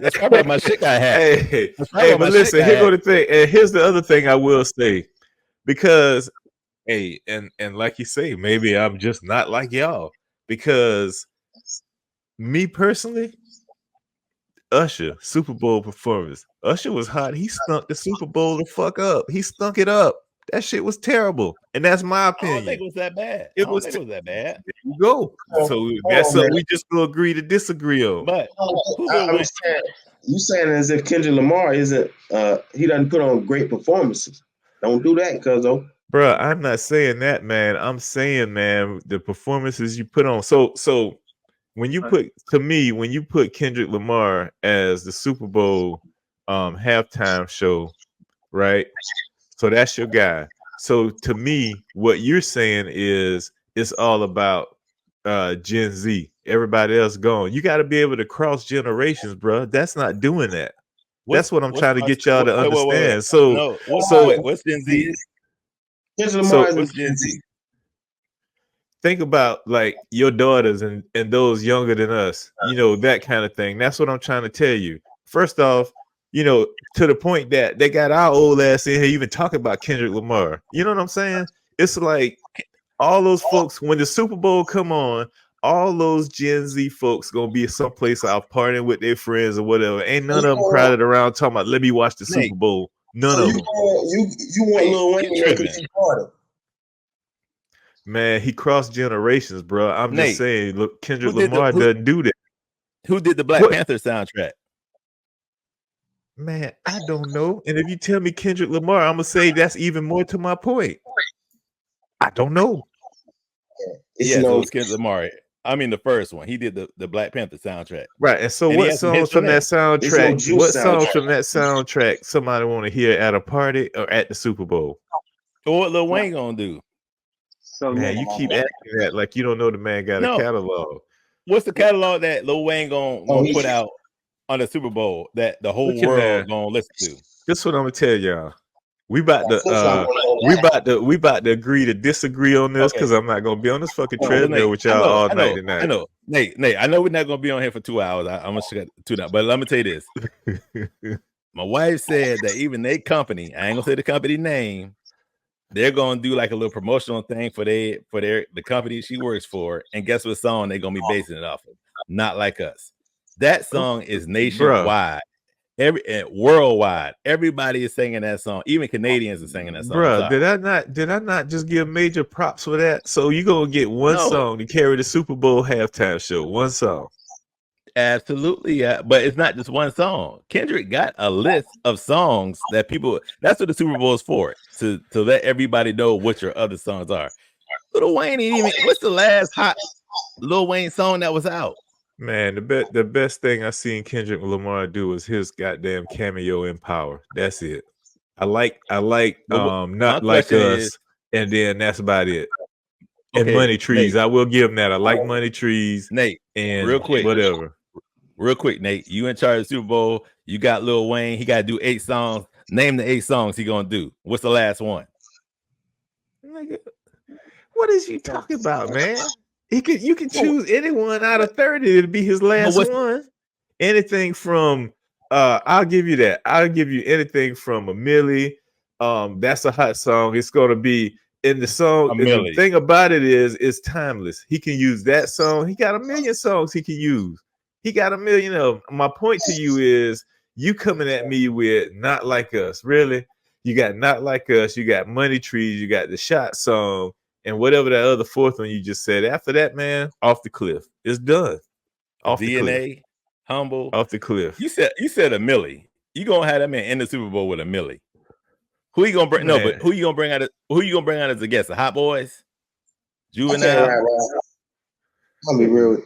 shit got hacked. Hey, but listen, here go the thing, and here's the other thing I will say, because and like you say, maybe I'm just not like y'all, because me personally, Usher Super Bowl performance. Usher was hot. He stunk the Super Bowl the fuck up. He stunk it up. That shit was terrible, and that's my opinion. I don't think it was that bad. It was that bad. There you go. So that's something we just will agree to disagree on. But you saying as if Kendrick Lamar isn't he doesn't put on great performances. Don't do that, cuzzo. Bruh, I'm not saying that, man. I'm saying, man, the performances you put on. So when you put Kendrick Lamar as the Super Bowl halftime show, right? So that's your guy. So to me, what you're saying is it's all about Gen Z. Everybody else gone. You got to be able to cross generations, bro. That's not doing that. That's what I'm trying to get y'all to understand. What's Gen Z? What's Gen Z? Think about like your daughters and those younger than us, that kind of thing. That's what I'm trying to tell you. First off, to the point that they got our old ass in here even talking about Kendrick Lamar. You know what I'm saying? It's like all those folks, when the Super Bowl come on, all those Gen Z folks gonna be someplace out partying with their friends or whatever. Ain't none of them crowded around talking about, let me watch the Super Bowl. None of them. You want Lil Wayne to party. Man, he crossed generations, bro. I'm just saying, look, Kendrick Lamar doesn't do that. Who did the Black Panther soundtrack? Man, I don't know. And if you tell me Kendrick Lamar, I'm gonna say that's even more to my point. I don't know. Yeah, so it's Kendrick Lamar. I mean, the first one. He did the Black Panther soundtrack. Right. And so what songs from that soundtrack? What songs from that soundtrack somebody want to hear at a party or at the Super Bowl? Or what Lil Wayne gonna do? So man, you keep asking that like you don't know the man got a catalog. What's the catalog that Lil Wayne gonna put out on the Super Bowl that the whole world gonna listen to? This is what I'm gonna tell y'all. We about to agree to disagree on this because I'm not gonna be on this fucking treadmill with y'all all night tonight. I know, Nate. I know we're not gonna be on here for 2 hours. I'm gonna shut 2 now, but let me tell you this. My wife said that even their company, I ain't gonna say the company name, they're gonna do like a little promotional thing for the company she works for, and guess what song they're gonna be basing it off of? Not Like Us. That song is nationwide. Worldwide, everybody is singing that song. Even Canadians are singing that song. Bro, did I not just give major props for that? So you gonna get one song to carry the Super Bowl halftime show? One song. Absolutely, yeah. But it's not just one song. Kendrick got a list of songs that people. That's what the Super Bowl is for, to let everybody know what your other songs are. Lil Wayne ain't even. What's the last hot Lil Wayne song that was out? Man, the best thing I seen Kendrick Lamar do was his goddamn cameo in Power. That's it. I like Not Like Us, and then that's about it. And Money Trees, Nate, I will give him that. I like Money Trees, Nate. And real quick, real quick, Nate. You in charge of the Super Bowl? You got Lil Wayne. He got to do 8 songs. Name the 8 songs he gonna do. What's the last one? Nigga, what is you talking about, man? You can choose anyone out of 30 to be his last one. Anything from I'll give you that. I'll give you anything from a Millie. That's a hot song. It's gonna be in the song. The thing about it is it's timeless. He can use that song. He got a million songs he can use. He got a million of them. My point to you is you coming at me with Not Like Us. Really? You got Not Like Us, you got Money Trees, you got the Shot song. and whatever that other fourth one you just said. After that, man, off the cliff. It's done. Off the cliff. DNA, humble. Off the cliff. You said a millie. You gonna have that man in the Super Bowl with a millie. Who you gonna bring? Man. No, but who you gonna bring out as a guest? The Hot Boys? Juvenile? I'll be real.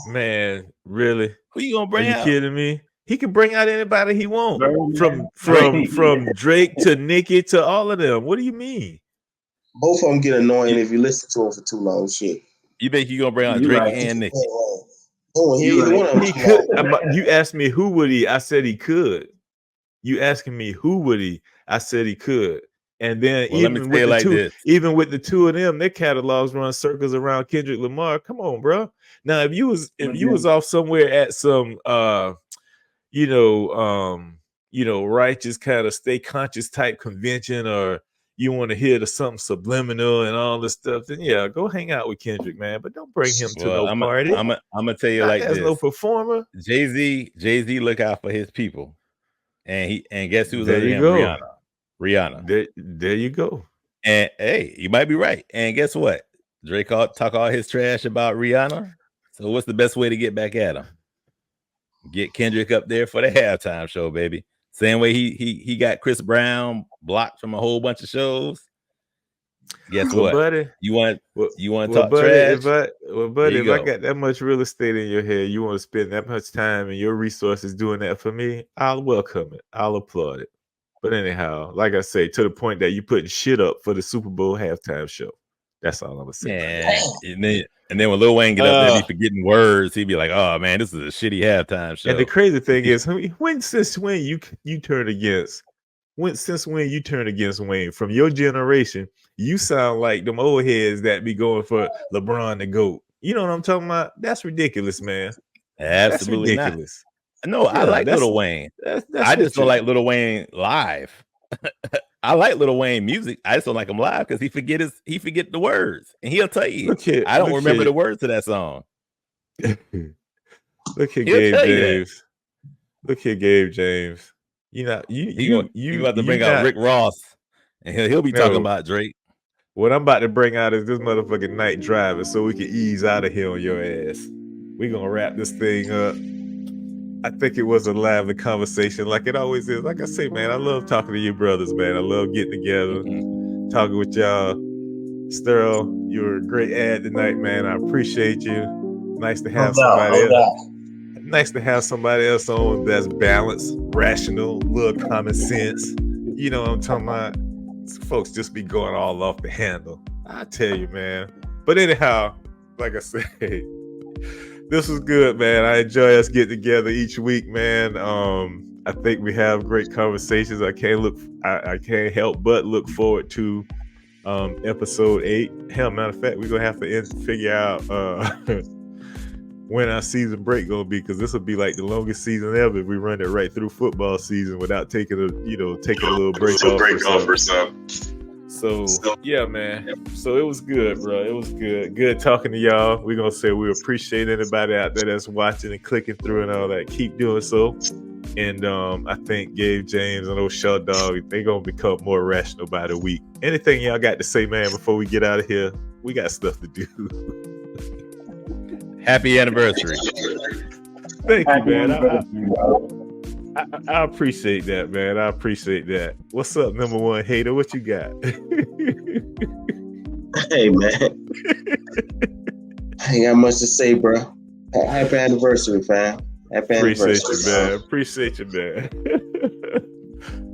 Man, really? Who you gonna bring out? Are you kidding me? He can bring out anybody he wants. From Drake to Nicki to all of them. What do you mean? Both of them get annoying if you listen to them for too long. Shit. You think you gonna bring out Drake and Nicki? He could. You asked me who would he? I said he could. You asking me who would he? I said he could. And then even with the two of them, their catalogs run circles around Kendrick Lamar. Come on, bro. Now if you was off somewhere at some righteous kind of stay conscious type convention, or you want to hear something subliminal and all this stuff, then yeah, go hang out with Kendrick, man. But don't bring him to no party. I'm gonna tell you like this. No performer. Jay-Z look out for his people. And guess who's there? You go. Rihanna. There you go. And hey, you might be right. And guess what? Drake talk all his trash about Rihanna. So what's the best way to get back at him? Get Kendrick up there for the halftime show, baby. Same way he got Chris Brown blocked from a whole bunch of shows. Guess what? Buddy, you want to talk trash? If I got that much real estate in your head, you want to spend that much time and your resources doing that for me, I'll welcome it. I'll applaud it. But anyhow, like I say, to the point that you putting shit up for the Super Bowl halftime show. That's all I'm gonna say. And then when Lil Wayne get up there, be forgetting words. He'd be like, "Oh man, this is a shitty halftime show." And the crazy thing is, since when you turn against Wayne from your generation, you sound like them old heads that be going for LeBron the GOAT. You know what I'm talking about? That's ridiculous, man. Absolutely That's ridiculous. No, I like Lil Wayne. I just don't like Lil Wayne live. I like Lil Wayne music. I just don't like him live because he forget the words, and he'll tell you, I don't remember the words to that song. Look at Gabe James. Look at Gabe James. You about to bring out Rick Ross, and he'll be talking about Drake. What I'm about to bring out is this motherfucking night driving, so we can ease out of here on your ass. We gonna wrap this thing up. I think it was a lively conversation, like it always is. Like I say, man, I love talking to you brothers, man. I love getting together, talking with y'all. Sterl, you're a great ad tonight, man. I appreciate you. Nice to have somebody else. Nice to have somebody else on that's balanced, rational, little common sense. You know what I'm talking about? Folks just be going all off the handle. I tell you, man. But anyhow, like I say, this was good, man. I enjoy us getting together each week, man. I think we have great conversations. I can't help but look forward to episode 8. Hell, matter of fact, we're gonna have to figure out when our season break gonna be, because this will be like the longest season ever if we run it right through football season without taking a little break off or something. So yeah, man. So it was good, bro. It was good talking to y'all. We're gonna say we appreciate anybody out there that's watching and clicking through and all that. Keep doing so. And I think Gabe James and Shaw Dog, they gonna become more rational by the week. Anything y'all got to say, man, before we get out of here? We got stuff to do. Happy anniversary. Thank you, man. I appreciate that, man. I appreciate that. What's up, number one hater? What you got? Hey, man. I ain't got much to say, bro. Happy anniversary, fam. Happy anniversary. Appreciate you, man.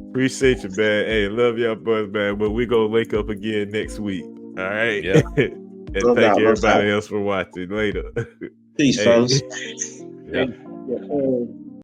Appreciate you, man. Hey, love y'all boys, man. But we gonna link up again next week. All right. Yeah. And thank everybody else for watching. Later. Peace, fellas. Yeah. Yes, sir.